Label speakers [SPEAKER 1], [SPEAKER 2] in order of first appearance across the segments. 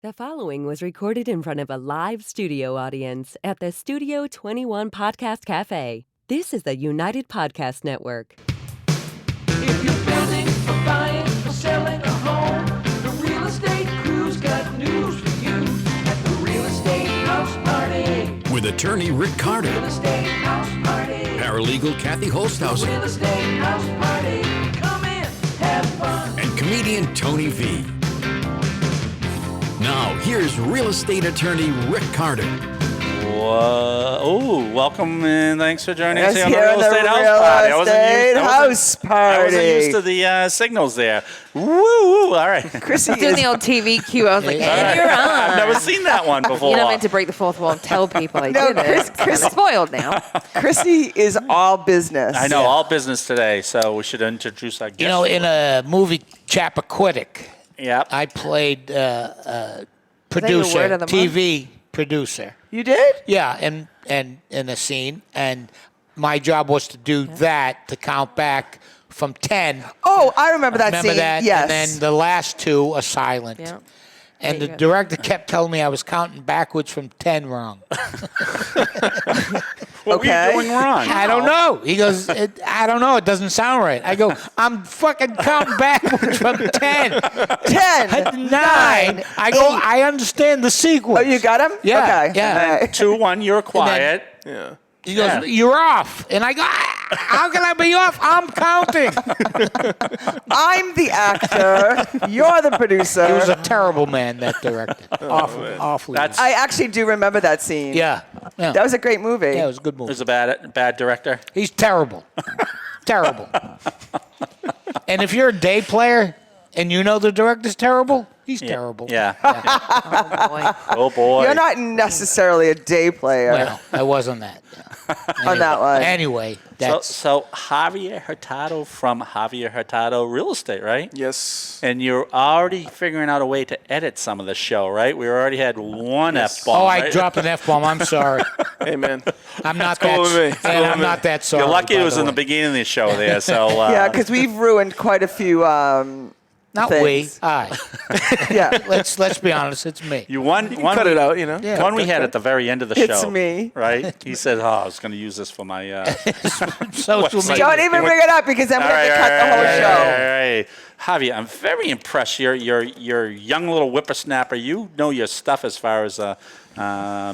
[SPEAKER 1] The following was recorded in front of a live studio audience at the Studio 21 Podcast Café. This is the United Podcast Network.
[SPEAKER 2] If you're building or buying or selling a home, the Real Estate Crew's got news for you at the Real Estate House Party.
[SPEAKER 3] With attorney Rick Carter,
[SPEAKER 2] Real Estate House Party.
[SPEAKER 3] paralegal Kathy Holtshouser,
[SPEAKER 2] Real Estate House Party. Come in, have fun.
[SPEAKER 3] and comedian Tony V. Now, here's real estate attorney Rick Carter.
[SPEAKER 4] Welcome and thanks for joining us
[SPEAKER 5] Yes,
[SPEAKER 4] here on the Real Estate House Party. I wasn't used to the signals there. Woo! All right.
[SPEAKER 5] Chrissy
[SPEAKER 6] Doing
[SPEAKER 5] is
[SPEAKER 6] the old TV cue. I was like, and you're on.
[SPEAKER 4] I've never seen that one before.
[SPEAKER 6] You know, I meant to break the fourth wall and tell people I
[SPEAKER 5] No,
[SPEAKER 6] did it.
[SPEAKER 5] Chris-
[SPEAKER 6] I'm spoiled now.
[SPEAKER 5] Chrissy is all business.
[SPEAKER 4] I know, all business today, so we should introduce our guest.
[SPEAKER 7] You know, in a movie Chappaquiddick,
[SPEAKER 4] Yep.
[SPEAKER 7] I played
[SPEAKER 6] your
[SPEAKER 7] producer,
[SPEAKER 6] word of the month?
[SPEAKER 7] TV producer.
[SPEAKER 5] You did?
[SPEAKER 7] Yeah, and in a scene, and my job was to do that, to count back from 10.
[SPEAKER 5] Oh, I remember that
[SPEAKER 7] Remember
[SPEAKER 5] scene.
[SPEAKER 7] that?
[SPEAKER 5] Yes.
[SPEAKER 7] And then the last two are silent.
[SPEAKER 6] Yeah.
[SPEAKER 7] And
[SPEAKER 6] There
[SPEAKER 7] the
[SPEAKER 6] you go.
[SPEAKER 7] director kept telling me I was counting backwards from 10 wrong.
[SPEAKER 4] What were
[SPEAKER 5] Okay.
[SPEAKER 4] you doing wrong?
[SPEAKER 7] I don't know. He goes, I don't know. It doesn't sound right. I go, I'm fucking counting backwards from 10.
[SPEAKER 5] 10.
[SPEAKER 7] 9. I go,
[SPEAKER 5] 8.
[SPEAKER 7] I understand the sequence.
[SPEAKER 5] Oh, you got him?
[SPEAKER 7] Yeah,
[SPEAKER 5] Okay.
[SPEAKER 7] yeah.
[SPEAKER 5] All right.
[SPEAKER 4] 2-1, you're quiet.
[SPEAKER 7] He goes,
[SPEAKER 4] Yeah.
[SPEAKER 7] you're off. And I go, how can I be off? I'm counting.
[SPEAKER 5] I'm the actor. You're the producer.
[SPEAKER 7] He was a terrible man, that director. Awfully.
[SPEAKER 4] That's-
[SPEAKER 5] I actually do remember that scene.
[SPEAKER 7] yeah. Yeah.
[SPEAKER 5] That was a great movie.
[SPEAKER 7] Yeah, it was a good movie.
[SPEAKER 4] Who's a bad director?
[SPEAKER 7] He's terrible. Terrible. And if you're a day player and you know the director's terrible, he's terrible.
[SPEAKER 4] Yeah.
[SPEAKER 6] Oh, boy.
[SPEAKER 4] Oh, boy.
[SPEAKER 5] You're not necessarily a day player
[SPEAKER 7] Well, I wasn't that.
[SPEAKER 5] on that one.
[SPEAKER 7] Anyway, that's
[SPEAKER 4] So Javier Hurtado from Javier Hurtado Real Estate, right?
[SPEAKER 8] Yes.
[SPEAKER 4] And you're already figuring out a way to edit some of the show, right? We already had one F-bomb,
[SPEAKER 7] Oh, I
[SPEAKER 4] right?
[SPEAKER 7] dropped an F-bomb. I'm sorry.
[SPEAKER 8] Hey, man.
[SPEAKER 7] I'm not
[SPEAKER 8] cool
[SPEAKER 7] that.
[SPEAKER 8] with me. It's cool
[SPEAKER 7] And
[SPEAKER 8] with
[SPEAKER 7] I'm
[SPEAKER 8] me.
[SPEAKER 7] not that sorry.
[SPEAKER 4] You're lucky
[SPEAKER 7] by
[SPEAKER 4] it was
[SPEAKER 7] the
[SPEAKER 4] in the
[SPEAKER 7] way.
[SPEAKER 4] beginning of the show there, so...
[SPEAKER 5] Yeah, because we've ruined quite a few
[SPEAKER 7] Not
[SPEAKER 5] things.
[SPEAKER 7] we. I.
[SPEAKER 5] Yeah.
[SPEAKER 7] Let's be honest. It's me.
[SPEAKER 4] You won
[SPEAKER 8] Cut it out, you know.
[SPEAKER 7] Yeah.
[SPEAKER 4] One we had at the very end of the show.
[SPEAKER 5] It's me.
[SPEAKER 4] Right? He said, I was going to use this for my...
[SPEAKER 7] Social media.
[SPEAKER 5] Don't even bring it up because I'm going to cut the whole show.
[SPEAKER 4] All right. Javi, I'm very impressed. You're young little whippersnapper. You know your stuff as far as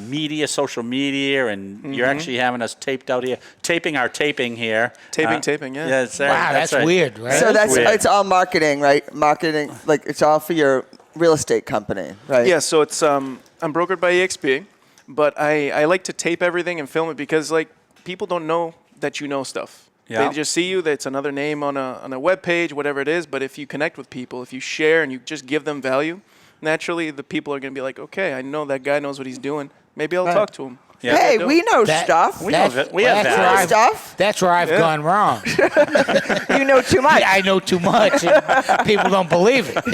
[SPEAKER 4] media, social media, and you're actually having us taped out here, taping our taping here.
[SPEAKER 8] Taping, yeah.
[SPEAKER 4] Yeah, that's right.
[SPEAKER 7] Wow, that's
[SPEAKER 4] right.
[SPEAKER 7] weird, right?
[SPEAKER 5] So that's
[SPEAKER 4] weird.
[SPEAKER 5] it's all marketing, right? Marketing, like it's all for your real estate company, right?
[SPEAKER 8] Yeah, so it's I'm brokered by Exp, but I like to tape everything and film it because like people don't know that you know stuff.
[SPEAKER 4] Yeah.
[SPEAKER 8] They just see you. That's another name on a web page, whatever it is. But if you connect with people, if you share and you just give them value, naturally the people are going to be like, okay, I know that guy knows what he's doing. Maybe I'll talk to him.
[SPEAKER 4] Yeah.
[SPEAKER 5] Hey,
[SPEAKER 8] Dope.
[SPEAKER 5] we know
[SPEAKER 7] That-
[SPEAKER 5] stuff.
[SPEAKER 4] We have
[SPEAKER 7] That's
[SPEAKER 4] value.
[SPEAKER 7] where I've-
[SPEAKER 5] Stuff.
[SPEAKER 7] That's where I've gone wrong.
[SPEAKER 5] You know too much.
[SPEAKER 7] I know too much, and people don't believe it.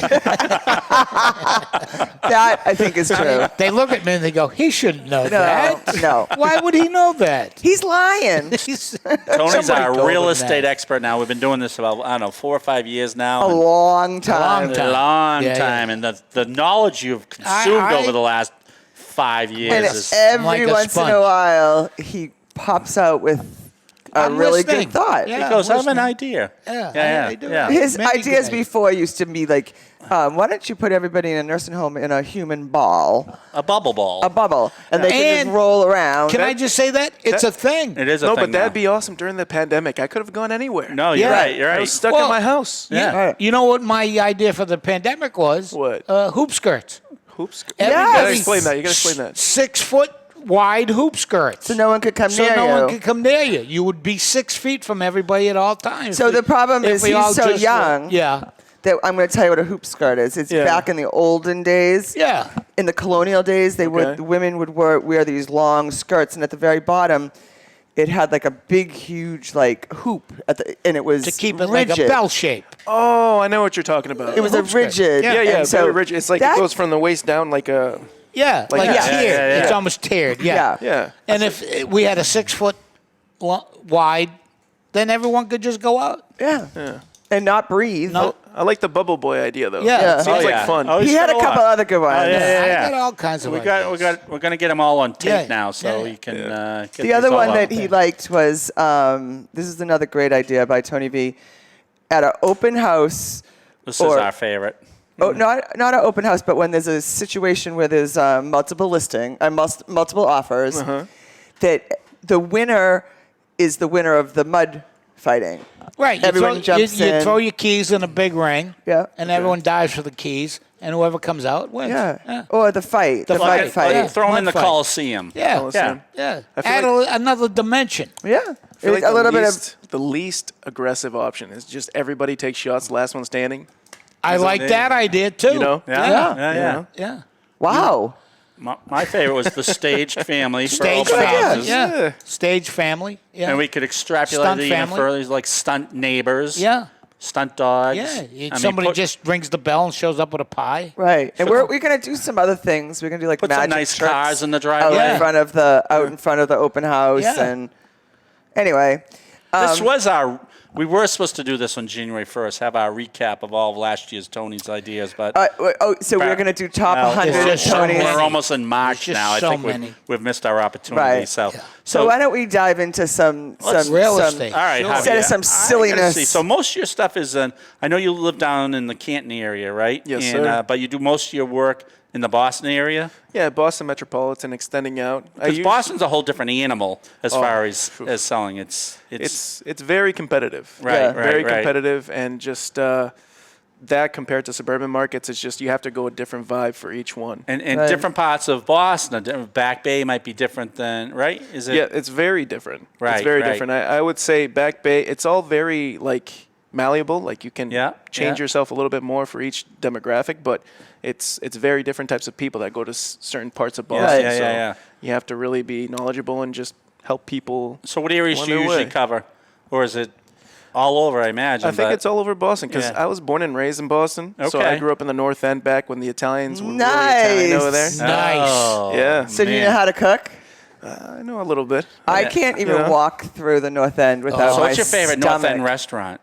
[SPEAKER 5] That I think is true.
[SPEAKER 7] They look at me and they go, "He shouldn't know that."
[SPEAKER 5] No.
[SPEAKER 7] Why would he know that?
[SPEAKER 5] He's lying.
[SPEAKER 7] He's,
[SPEAKER 4] Tony's
[SPEAKER 7] somebody
[SPEAKER 4] our
[SPEAKER 7] told
[SPEAKER 4] real
[SPEAKER 7] him
[SPEAKER 4] estate
[SPEAKER 7] that.
[SPEAKER 4] expert now. We've been doing this about, I don't know, 4 or 5 years now.
[SPEAKER 5] A
[SPEAKER 4] and-
[SPEAKER 5] long time.
[SPEAKER 7] long time.
[SPEAKER 4] A long
[SPEAKER 7] Yeah,
[SPEAKER 4] time.
[SPEAKER 7] yeah.
[SPEAKER 4] And the knowledge you've consumed
[SPEAKER 7] I-
[SPEAKER 4] over the last 5 years
[SPEAKER 5] And
[SPEAKER 4] is...
[SPEAKER 5] every
[SPEAKER 7] like a
[SPEAKER 5] once in
[SPEAKER 7] sponge.
[SPEAKER 5] a while, he pops out with a
[SPEAKER 7] I'm
[SPEAKER 5] really
[SPEAKER 7] listening.
[SPEAKER 5] good thought.
[SPEAKER 7] Yeah.
[SPEAKER 4] He goes, I have an
[SPEAKER 7] listening.
[SPEAKER 4] idea.
[SPEAKER 7] Yeah, I do.
[SPEAKER 4] yeah.
[SPEAKER 5] His
[SPEAKER 7] Many good
[SPEAKER 5] ideas
[SPEAKER 7] ideas.
[SPEAKER 5] before used to be like, why don't you put everybody in a nursing home in a human ball,
[SPEAKER 4] A bubble ball.
[SPEAKER 5] a bubble, and they can
[SPEAKER 7] And
[SPEAKER 5] just roll around.
[SPEAKER 7] Can I just say that it's a thing?
[SPEAKER 4] It is a
[SPEAKER 8] No,
[SPEAKER 4] thing
[SPEAKER 8] but that'd
[SPEAKER 4] now.
[SPEAKER 8] be awesome during the pandemic. I could have gone anywhere.
[SPEAKER 4] No, you're
[SPEAKER 7] Yeah.
[SPEAKER 4] right. You're
[SPEAKER 8] I
[SPEAKER 4] right.
[SPEAKER 8] was stuck
[SPEAKER 7] Well,
[SPEAKER 8] in my house.
[SPEAKER 4] Yeah.
[SPEAKER 5] Right.
[SPEAKER 7] You know what my idea for the pandemic was?
[SPEAKER 8] What?
[SPEAKER 7] Hoop skirts.
[SPEAKER 8] Hoops.
[SPEAKER 5] Yes.
[SPEAKER 8] You gotta explain that. You gotta explain that.
[SPEAKER 7] 6 foot wide hoop skirts.
[SPEAKER 5] So no one could come
[SPEAKER 7] So
[SPEAKER 5] near
[SPEAKER 7] no
[SPEAKER 5] you.
[SPEAKER 7] one could come near you. You would be 6 feet from everybody at all times.
[SPEAKER 5] So the problem
[SPEAKER 7] If
[SPEAKER 5] is
[SPEAKER 7] we
[SPEAKER 5] he's
[SPEAKER 7] all
[SPEAKER 5] so
[SPEAKER 7] just-
[SPEAKER 5] young.
[SPEAKER 7] Yeah.
[SPEAKER 5] That I'm going to tell you what a hoop skirt is. It's
[SPEAKER 8] Yeah.
[SPEAKER 5] back in the olden days.
[SPEAKER 7] Yeah.
[SPEAKER 5] In the colonial days, they would
[SPEAKER 8] Okay.
[SPEAKER 5] the women would wear these long skirts, and at the very bottom, it had like a big, huge like hoop and it was
[SPEAKER 7] To keep it
[SPEAKER 5] rigid.
[SPEAKER 7] like a bell shape.
[SPEAKER 8] Oh, I know what you're talking about.
[SPEAKER 5] It was a
[SPEAKER 7] hoop skirt.
[SPEAKER 5] rigid.
[SPEAKER 8] Yeah, yeah,
[SPEAKER 5] and so
[SPEAKER 8] very rigid. It's like
[SPEAKER 5] that-
[SPEAKER 8] it goes from the waist down like a...
[SPEAKER 7] Yeah,
[SPEAKER 8] Like
[SPEAKER 7] like
[SPEAKER 8] that.
[SPEAKER 7] tiered.
[SPEAKER 4] Yeah, yeah,
[SPEAKER 7] It's
[SPEAKER 4] yeah.
[SPEAKER 7] almost tiered. Yeah.
[SPEAKER 5] Yeah.
[SPEAKER 8] Yeah.
[SPEAKER 7] And if we had a 6 foot wide, then everyone could just go out.
[SPEAKER 5] Yeah. and not breathe.
[SPEAKER 7] No.
[SPEAKER 8] I like the Bubble Boy idea though.
[SPEAKER 7] Yeah.
[SPEAKER 8] It seems
[SPEAKER 4] Oh,
[SPEAKER 8] like
[SPEAKER 4] yeah.
[SPEAKER 8] fun.
[SPEAKER 4] Oh,
[SPEAKER 5] He
[SPEAKER 4] he's
[SPEAKER 5] had
[SPEAKER 4] got
[SPEAKER 5] a couple
[SPEAKER 4] lot.
[SPEAKER 5] other good ones.
[SPEAKER 7] I got all kinds of
[SPEAKER 4] We're going to get them all on tape
[SPEAKER 7] Yeah,
[SPEAKER 4] now, so
[SPEAKER 7] yeah.
[SPEAKER 4] you can get
[SPEAKER 5] The
[SPEAKER 4] these
[SPEAKER 5] other
[SPEAKER 4] all
[SPEAKER 5] one
[SPEAKER 4] out
[SPEAKER 5] that
[SPEAKER 4] there.
[SPEAKER 5] he liked was this is another great idea by Tony V. At an open house.
[SPEAKER 4] This is our favorite.
[SPEAKER 5] Oh, not an open house, but when there's a situation where there's multiple multiple offers, that the winner is the winner of the mud fighting.
[SPEAKER 7] Right.
[SPEAKER 5] Everyone jumps
[SPEAKER 7] you
[SPEAKER 5] in.
[SPEAKER 7] throw your keys in a big ring.
[SPEAKER 5] Yeah.
[SPEAKER 7] And everyone dives for the keys, and whoever comes out wins.
[SPEAKER 5] Yeah. Or the fight. The
[SPEAKER 7] fight.
[SPEAKER 5] mud fight.
[SPEAKER 7] Yeah.
[SPEAKER 4] Throw them in the
[SPEAKER 7] Mud fight.
[SPEAKER 4] Coliseum.
[SPEAKER 7] Yeah.
[SPEAKER 8] Coliseum.
[SPEAKER 7] Yeah.
[SPEAKER 8] I feel
[SPEAKER 7] Add
[SPEAKER 8] like-
[SPEAKER 7] another dimension.
[SPEAKER 5] Yeah.
[SPEAKER 8] I feel like
[SPEAKER 5] a little bit of.
[SPEAKER 8] the least aggressive option is just everybody takes shots, last one standing.
[SPEAKER 7] I like that idea too.
[SPEAKER 8] You know?
[SPEAKER 4] Yeah.
[SPEAKER 7] Yeah.
[SPEAKER 5] Wow.
[SPEAKER 4] My favorite was the staged family. for
[SPEAKER 7] Stage
[SPEAKER 4] open
[SPEAKER 7] family.
[SPEAKER 4] houses.
[SPEAKER 7] Yeah. Stage family. Yeah.
[SPEAKER 4] And we could extrapolate
[SPEAKER 7] Stunt
[SPEAKER 4] it even
[SPEAKER 7] family.
[SPEAKER 4] further. Like stunt neighbors.
[SPEAKER 7] Yeah.
[SPEAKER 4] Stunt dogs.
[SPEAKER 7] Yeah.
[SPEAKER 4] I mean,
[SPEAKER 7] Somebody
[SPEAKER 4] put-
[SPEAKER 7] just rings the bell and shows up with a pie.
[SPEAKER 5] Right. And we're going to do some other things. We're going to do like
[SPEAKER 4] put
[SPEAKER 5] magic
[SPEAKER 4] some nice
[SPEAKER 5] tricks
[SPEAKER 4] cars in the
[SPEAKER 5] out
[SPEAKER 4] driveway.
[SPEAKER 7] Yeah.
[SPEAKER 5] in front of the open house.
[SPEAKER 7] Yeah.
[SPEAKER 5] And anyway.
[SPEAKER 4] This was we were supposed to do this on January 1st, have our recap of all of last year's Tony's ideas, but
[SPEAKER 5] So we're going to do top
[SPEAKER 4] well,
[SPEAKER 5] 100
[SPEAKER 7] it's just so
[SPEAKER 5] Tony's.
[SPEAKER 7] many.
[SPEAKER 4] we're almost in March
[SPEAKER 7] There's just
[SPEAKER 4] now. I
[SPEAKER 7] so
[SPEAKER 4] think
[SPEAKER 7] many.
[SPEAKER 4] we've missed our opportunity.
[SPEAKER 5] Right.
[SPEAKER 4] So
[SPEAKER 5] why don't we dive into some
[SPEAKER 7] Real
[SPEAKER 5] some-
[SPEAKER 7] estate.
[SPEAKER 4] all right,
[SPEAKER 7] Sure.
[SPEAKER 4] Javier,
[SPEAKER 5] Instead of some
[SPEAKER 4] I gotta
[SPEAKER 5] silliness.
[SPEAKER 4] see. So most of your stuff is in. I know you live down in the Canton area, right?
[SPEAKER 8] Yes,
[SPEAKER 4] and,
[SPEAKER 8] sir.
[SPEAKER 4] But you do most of your work in the Boston area.
[SPEAKER 8] Yeah, Boston Metropolitan extending out.
[SPEAKER 4] Because Boston's a whole different animal as
[SPEAKER 8] Oh,
[SPEAKER 4] far as selling. It's
[SPEAKER 8] It's very competitive.
[SPEAKER 4] Right,
[SPEAKER 5] Yeah.
[SPEAKER 4] right,
[SPEAKER 8] Very
[SPEAKER 4] right.
[SPEAKER 8] competitive, and just that compared to suburban markets, it's just you have to go a different vibe for each one.
[SPEAKER 4] And
[SPEAKER 5] Right.
[SPEAKER 4] different parts of Boston, Back Bay might be different than, right? Is it?
[SPEAKER 8] Yeah, it's very different.
[SPEAKER 4] Right,
[SPEAKER 8] It's very
[SPEAKER 4] right.
[SPEAKER 8] different. I would say Back Bay, it's all very like malleable. Like you can
[SPEAKER 4] Yeah,
[SPEAKER 8] change
[SPEAKER 4] yeah.
[SPEAKER 8] yourself a little bit more for each demographic, but it's very different types of people that go to certain parts of
[SPEAKER 4] Yeah,
[SPEAKER 8] Boston.
[SPEAKER 4] yeah,
[SPEAKER 8] so
[SPEAKER 4] yeah.
[SPEAKER 8] you have to really be knowledgeable and just help people.
[SPEAKER 4] So what areas
[SPEAKER 8] on
[SPEAKER 4] do you
[SPEAKER 8] their
[SPEAKER 4] usually
[SPEAKER 8] way.
[SPEAKER 4] cover? Or is it all over, I imagine?
[SPEAKER 8] I think
[SPEAKER 4] but-
[SPEAKER 8] it's all over Boston because
[SPEAKER 4] Yeah.
[SPEAKER 8] I was born and raised in Boston. So
[SPEAKER 4] Okay.
[SPEAKER 8] I grew up in the North End back when the Italians were really
[SPEAKER 5] Nice.
[SPEAKER 8] Italian over there.
[SPEAKER 7] Nice.
[SPEAKER 4] Oh,
[SPEAKER 8] Yeah.
[SPEAKER 5] So do you know
[SPEAKER 4] man.
[SPEAKER 5] how to cook?
[SPEAKER 8] I know a little bit.
[SPEAKER 5] I can't even
[SPEAKER 8] You know?
[SPEAKER 5] walk through the North End without
[SPEAKER 4] So
[SPEAKER 5] my
[SPEAKER 4] what's your favorite North
[SPEAKER 5] stomach.
[SPEAKER 4] End restaurant?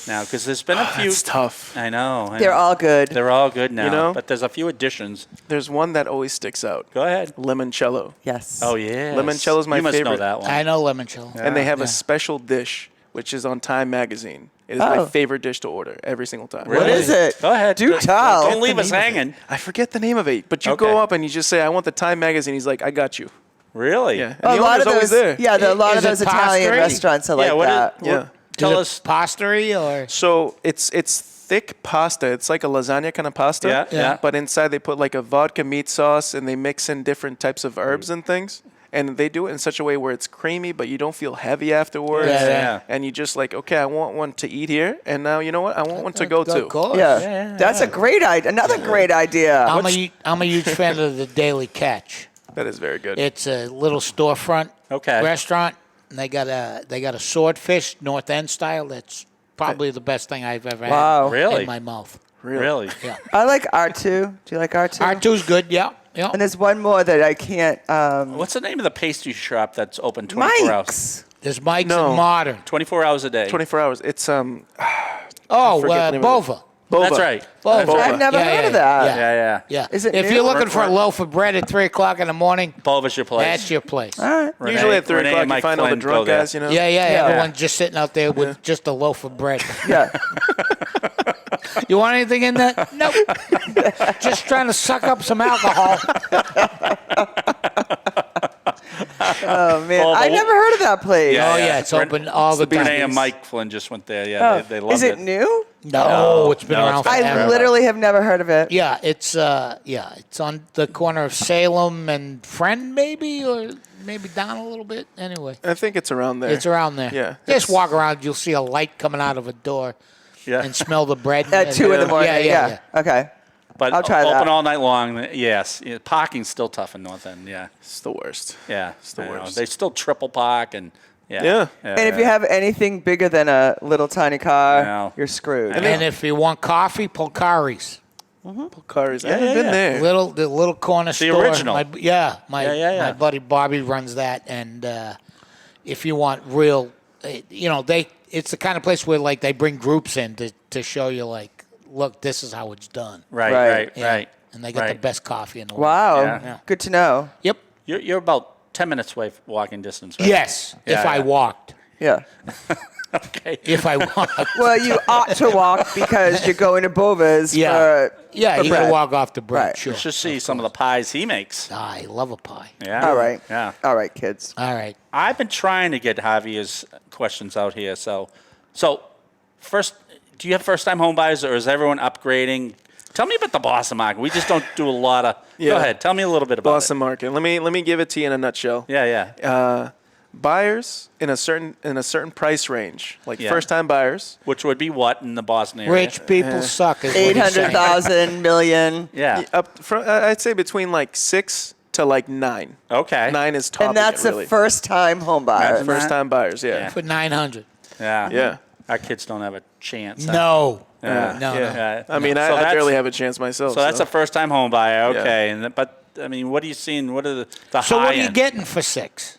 [SPEAKER 4] Now, because there's been a few.
[SPEAKER 8] It's tough.
[SPEAKER 4] I know.
[SPEAKER 5] They're all good.
[SPEAKER 4] They're all good now.
[SPEAKER 8] know?
[SPEAKER 4] But there's a few additions.
[SPEAKER 8] There's one that always sticks out.
[SPEAKER 4] Go ahead.
[SPEAKER 8] Limoncello.
[SPEAKER 5] Yes.
[SPEAKER 4] Oh, yeah.
[SPEAKER 8] Limoncello's my
[SPEAKER 4] You must know
[SPEAKER 8] favorite.
[SPEAKER 4] that one.
[SPEAKER 7] I know limoncello.
[SPEAKER 8] And they have
[SPEAKER 7] Yeah.
[SPEAKER 8] a special dish, which is on Time Magazine. It is
[SPEAKER 5] Oh.
[SPEAKER 8] my favorite dish to order every single time.
[SPEAKER 5] What is it?
[SPEAKER 4] Go ahead.
[SPEAKER 5] Do tell.
[SPEAKER 4] Don't leave us hanging.
[SPEAKER 8] I forget the name of it, but you
[SPEAKER 4] Okay.
[SPEAKER 8] go up and you just say, I want the Time Magazine. He's like, I got you.
[SPEAKER 4] Really?
[SPEAKER 8] Yeah. And
[SPEAKER 5] A
[SPEAKER 8] the
[SPEAKER 5] lot
[SPEAKER 8] owner's
[SPEAKER 5] of
[SPEAKER 8] always
[SPEAKER 5] those,
[SPEAKER 8] there.
[SPEAKER 5] yeah, a lot of
[SPEAKER 7] Is it
[SPEAKER 5] those Italian
[SPEAKER 7] pastry?
[SPEAKER 5] restaurants are like
[SPEAKER 4] what
[SPEAKER 5] that.
[SPEAKER 8] Yeah.
[SPEAKER 4] Tell
[SPEAKER 7] Is it
[SPEAKER 4] us.
[SPEAKER 7] pastry or
[SPEAKER 8] So it's thick pasta. It's like a lasagna kind of pasta.
[SPEAKER 4] Yeah, yeah.
[SPEAKER 8] But inside they put like a vodka meat sauce and they mix in different types of herbs and things. And they do it in such a way where it's creamy, but you don't feel heavy afterwards.
[SPEAKER 7] Yeah.
[SPEAKER 8] And you just like, okay, I want one to eat here. And now, you know what? I want one to go to.
[SPEAKER 7] Of course.
[SPEAKER 5] Yeah. That's a great idea. Another great idea.
[SPEAKER 7] I'm a huge fan of the Daily Catch.
[SPEAKER 8] That is very good.
[SPEAKER 7] It's a little storefront
[SPEAKER 4] Okay.
[SPEAKER 7] restaurant. And they got a swordfish North End style. That's probably the best thing I've ever
[SPEAKER 5] Wow.
[SPEAKER 7] had
[SPEAKER 4] Really?
[SPEAKER 7] in my mouth.
[SPEAKER 4] Really?
[SPEAKER 7] Yeah.
[SPEAKER 5] I like R2. Do you like R2?
[SPEAKER 7] R2's good. Yeah. Yeah.
[SPEAKER 5] And there's one more that I can't.
[SPEAKER 4] What's the name of the pastry shop that's open 24 hours?
[SPEAKER 5] Mike's.
[SPEAKER 7] There's Mike's
[SPEAKER 8] No.
[SPEAKER 7] and Modern.
[SPEAKER 4] 24 hours a day.
[SPEAKER 8] 24 hours. It's
[SPEAKER 7] Oh,
[SPEAKER 8] forget the name of it.
[SPEAKER 7] Bova.
[SPEAKER 8] boba.
[SPEAKER 4] That's right.
[SPEAKER 7] Bova.
[SPEAKER 8] Boba.
[SPEAKER 5] I've never
[SPEAKER 7] Yeah,
[SPEAKER 5] heard
[SPEAKER 7] yeah,
[SPEAKER 5] of that.
[SPEAKER 7] yeah.
[SPEAKER 4] Yeah, yeah.
[SPEAKER 7] Yeah.
[SPEAKER 5] Is it
[SPEAKER 7] if
[SPEAKER 5] new?
[SPEAKER 7] you're looking for a loaf of bread at 3 o'clock in the morning,
[SPEAKER 4] Bova's your place.
[SPEAKER 7] that's your place.
[SPEAKER 5] All right.
[SPEAKER 4] Renee-
[SPEAKER 8] Usually at 3
[SPEAKER 4] Renee
[SPEAKER 8] o'clock
[SPEAKER 4] and
[SPEAKER 8] you
[SPEAKER 4] Mike
[SPEAKER 8] find all the
[SPEAKER 4] Flynn go
[SPEAKER 8] drunk
[SPEAKER 4] there.
[SPEAKER 8] guys, you know?
[SPEAKER 7] Yeah, yeah,
[SPEAKER 5] Yeah.
[SPEAKER 7] everyone's just sitting out there with just a loaf of bread.
[SPEAKER 5] Yeah.
[SPEAKER 7] You want anything in that? Nope. Just trying to suck up some alcohol.
[SPEAKER 5] Oh man,
[SPEAKER 4] Oh,
[SPEAKER 5] I
[SPEAKER 4] but
[SPEAKER 5] never heard of that place.
[SPEAKER 4] Yeah,
[SPEAKER 7] Oh, yeah, it's open all the time.
[SPEAKER 4] Renee and Mike Flynn just went there. Yeah, they loved
[SPEAKER 5] Is it new?
[SPEAKER 7] No, it's been
[SPEAKER 4] No,
[SPEAKER 7] around
[SPEAKER 4] it's been
[SPEAKER 7] forever.
[SPEAKER 5] I literally have never heard of it.
[SPEAKER 7] Yeah, it's on the corner of Salem and Friend, maybe, or maybe down a little bit. Anyway,
[SPEAKER 8] I think it's around there.
[SPEAKER 7] it's around there.
[SPEAKER 8] Yeah.
[SPEAKER 7] Just walk around, you'll see a light coming out of a door,
[SPEAKER 4] Yeah.
[SPEAKER 7] and smell the bread.
[SPEAKER 5] At 2 in the morning.
[SPEAKER 7] Yeah.
[SPEAKER 5] Okay.
[SPEAKER 4] But
[SPEAKER 5] I'll try
[SPEAKER 4] open
[SPEAKER 5] that.
[SPEAKER 4] all night long. Yes. Yeah, parking's still tough in North End. Yeah.
[SPEAKER 8] It's the worst.
[SPEAKER 4] Yeah.
[SPEAKER 8] It's the
[SPEAKER 4] I know.
[SPEAKER 8] worst.
[SPEAKER 4] They still triple park and yeah.
[SPEAKER 8] Yeah.
[SPEAKER 5] And if you have anything bigger than a little tiny car,
[SPEAKER 4] No.
[SPEAKER 5] you're screwed.
[SPEAKER 7] And if you want coffee, Polcari's.
[SPEAKER 8] Cars. I
[SPEAKER 4] Yeah,
[SPEAKER 8] haven't
[SPEAKER 4] yeah,
[SPEAKER 8] been
[SPEAKER 4] yeah.
[SPEAKER 8] there.
[SPEAKER 7] The little corner
[SPEAKER 4] The
[SPEAKER 7] store.
[SPEAKER 4] original.
[SPEAKER 7] My
[SPEAKER 4] Yeah.
[SPEAKER 7] buddy Bobby runs that, and if you want real it's the kind of place where like they bring groups in to show you like, look, this is how it's done.
[SPEAKER 4] Right.
[SPEAKER 7] Yeah. And they got the
[SPEAKER 4] Right.
[SPEAKER 7] best coffee in the world.
[SPEAKER 5] Wow.
[SPEAKER 4] Yeah.
[SPEAKER 5] Good to know.
[SPEAKER 7] Yep.
[SPEAKER 4] You're about 10 minutes away from walking distance, right?
[SPEAKER 7] Yes.
[SPEAKER 4] Yeah,
[SPEAKER 7] if I
[SPEAKER 4] yeah.
[SPEAKER 7] walked.
[SPEAKER 5] Yeah.
[SPEAKER 4] Okay.
[SPEAKER 7] If I walked.
[SPEAKER 5] Well, you ought to walk because you're going to Bova's
[SPEAKER 7] Yeah.
[SPEAKER 5] for
[SPEAKER 7] Yeah,
[SPEAKER 5] for
[SPEAKER 7] you
[SPEAKER 5] bread.
[SPEAKER 7] can walk off the bread.
[SPEAKER 5] Right.
[SPEAKER 7] Sure.
[SPEAKER 4] Let's just see some of the pies he makes.
[SPEAKER 7] I love a pie.
[SPEAKER 4] Yeah.
[SPEAKER 5] All right.
[SPEAKER 4] Yeah.
[SPEAKER 5] All right, kids.
[SPEAKER 7] All right.
[SPEAKER 4] I've been trying to get Javier's questions out here. So first, do you have first-time home buyers, or is everyone upgrading? Tell me about the Boston market. We just don't do a lot of.
[SPEAKER 8] Yeah.
[SPEAKER 4] Go ahead. Tell me a little bit about
[SPEAKER 8] Boston market. Let me give it to you in a nutshell.
[SPEAKER 4] it. Yeah.
[SPEAKER 8] Buyers in a certain price range, like
[SPEAKER 4] Yeah.
[SPEAKER 8] first-time buyers.
[SPEAKER 4] Which would be what in the Boston area?
[SPEAKER 7] Rich people suck. Is what he's saying.
[SPEAKER 5] 800,000 million.
[SPEAKER 4] Yeah.
[SPEAKER 8] I'd say between like 6 to like 9.
[SPEAKER 4] Okay.
[SPEAKER 8] 9 is top.
[SPEAKER 5] And that's
[SPEAKER 8] really.
[SPEAKER 5] a first-time home buyer.
[SPEAKER 8] First-time buyers. Yeah.
[SPEAKER 7] For 900.
[SPEAKER 4] Yeah.
[SPEAKER 8] Yeah.
[SPEAKER 4] Our kids don't have a chance. huh?
[SPEAKER 7] No.
[SPEAKER 4] Yeah.
[SPEAKER 7] No.
[SPEAKER 8] Yeah.
[SPEAKER 7] No.
[SPEAKER 4] Yeah.
[SPEAKER 8] I mean,
[SPEAKER 4] So
[SPEAKER 8] I
[SPEAKER 4] that's-
[SPEAKER 8] barely have a chance myself.
[SPEAKER 4] So that's a first-time home buyer.
[SPEAKER 8] Yeah.
[SPEAKER 4] Okay. But I mean, what are you seeing? What are the
[SPEAKER 7] So
[SPEAKER 4] high
[SPEAKER 7] what are you
[SPEAKER 4] end?
[SPEAKER 7] getting for 6?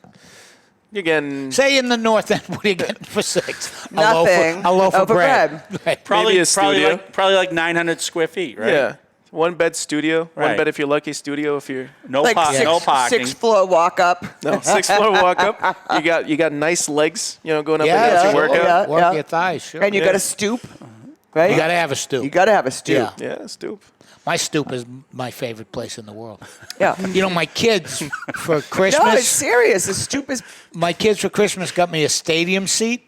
[SPEAKER 8] You're getting
[SPEAKER 7] Say in the North End, what are you getting for 6?
[SPEAKER 5] Nothing.
[SPEAKER 7] A loaf of bread. Right.
[SPEAKER 4] Probably,
[SPEAKER 8] maybe a studio.
[SPEAKER 4] probably like 900 square feet, right?
[SPEAKER 8] yeah. One bed studio.
[SPEAKER 4] Right.
[SPEAKER 8] One bed if you're lucky. Studio if you're
[SPEAKER 4] No,
[SPEAKER 5] Like
[SPEAKER 4] no parking.
[SPEAKER 5] 6th-floor walk-up.
[SPEAKER 8] no 6th floor walk up. You got nice legs. Going up
[SPEAKER 7] Yeah,
[SPEAKER 8] against
[SPEAKER 5] yeah,
[SPEAKER 8] your workout.
[SPEAKER 5] yeah.
[SPEAKER 7] Work your thighs, sure.
[SPEAKER 5] And you got to stoop, right?
[SPEAKER 7] You got to have a stoop.
[SPEAKER 5] You got to have a stoop.
[SPEAKER 7] Yeah.
[SPEAKER 8] Yeah, stoop.
[SPEAKER 7] My stoop is my favorite place in the world.
[SPEAKER 5] Yeah.
[SPEAKER 7] You know, my kids for
[SPEAKER 5] No, it's
[SPEAKER 7] Christmas,
[SPEAKER 5] serious. The stoop is
[SPEAKER 7] got me a stadium seat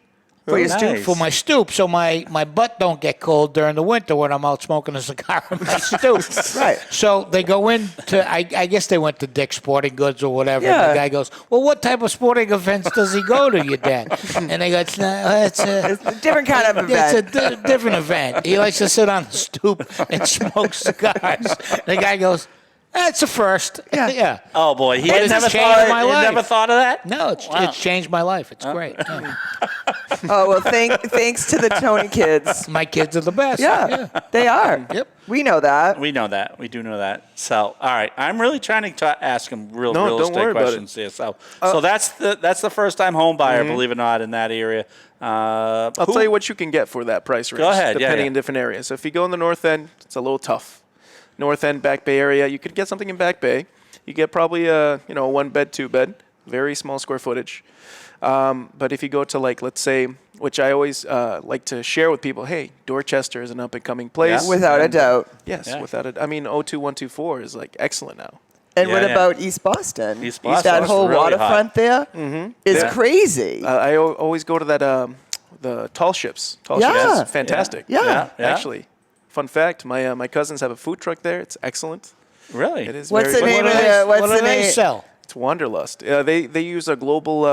[SPEAKER 5] for your stoop.
[SPEAKER 4] nice.
[SPEAKER 7] for my stoop, so my butt don't get cold during the winter when I'm out smoking a cigar in my stoop.
[SPEAKER 5] Right.
[SPEAKER 7] So they go into, I guess they went to Dick's Sporting Goods or whatever.
[SPEAKER 5] Yeah.
[SPEAKER 7] And the guy goes, well, what type of sporting events does he go to, your dad? And they go, it's a
[SPEAKER 5] It's a different kind of
[SPEAKER 7] It's
[SPEAKER 5] event.
[SPEAKER 7] a different event. He likes to sit on the stoop and smoke cigars. The guy goes, that's a first. Yeah.
[SPEAKER 4] Oh boy, he
[SPEAKER 7] But it's
[SPEAKER 4] never
[SPEAKER 7] changed
[SPEAKER 4] thought.
[SPEAKER 7] my
[SPEAKER 4] He
[SPEAKER 7] life.
[SPEAKER 4] never thought of that.
[SPEAKER 7] No, it's changed my life. It's great. Yeah.
[SPEAKER 5] Oh, well, thanks to the Tony kids.
[SPEAKER 7] My kids are the best.
[SPEAKER 5] Yeah, they are.
[SPEAKER 7] Yep.
[SPEAKER 5] We know that.
[SPEAKER 4] We know that. We do know that. So, all right, I'm really trying to ask him real
[SPEAKER 8] No, don't
[SPEAKER 4] estate
[SPEAKER 8] worry about
[SPEAKER 4] questions here. So that's the first time home buyer, believe it or not, in that area.
[SPEAKER 8] I'll tell you what you can get for that price range.
[SPEAKER 4] Go ahead,
[SPEAKER 8] Depending
[SPEAKER 4] yeah.
[SPEAKER 8] in different areas. So if you go in the North End, it's a little tough. North End, Back Bay area, you could get something in Back Bay. You get probably a one bed, 2 bed, very small square footage. But if you go to let's say, which I always like to share with people, hey, Dorchester is an up and coming place.
[SPEAKER 4] Yeah.
[SPEAKER 5] Without a doubt.
[SPEAKER 8] Yes,
[SPEAKER 4] Yeah.
[SPEAKER 8] without it. I mean, 02124 is excellent now.
[SPEAKER 5] And
[SPEAKER 4] Yeah,
[SPEAKER 5] what
[SPEAKER 4] yeah.
[SPEAKER 5] about East Boston?
[SPEAKER 4] East
[SPEAKER 5] That
[SPEAKER 4] Boston's
[SPEAKER 5] whole
[SPEAKER 4] really
[SPEAKER 5] waterfront there is
[SPEAKER 4] Yeah.
[SPEAKER 5] crazy.
[SPEAKER 8] I always go to that the tall ships. Tall
[SPEAKER 5] Yeah.
[SPEAKER 8] ships, fantastic.
[SPEAKER 5] Yeah.
[SPEAKER 8] Actually, fun fact: my cousins have a food truck there. It's excellent.
[SPEAKER 4] Really?
[SPEAKER 8] It is.
[SPEAKER 5] What's
[SPEAKER 8] very
[SPEAKER 5] the name
[SPEAKER 8] good.
[SPEAKER 5] of the? What's
[SPEAKER 7] what
[SPEAKER 5] the
[SPEAKER 7] do they
[SPEAKER 5] name?
[SPEAKER 7] sell?
[SPEAKER 8] It's Wanderlust. They use a global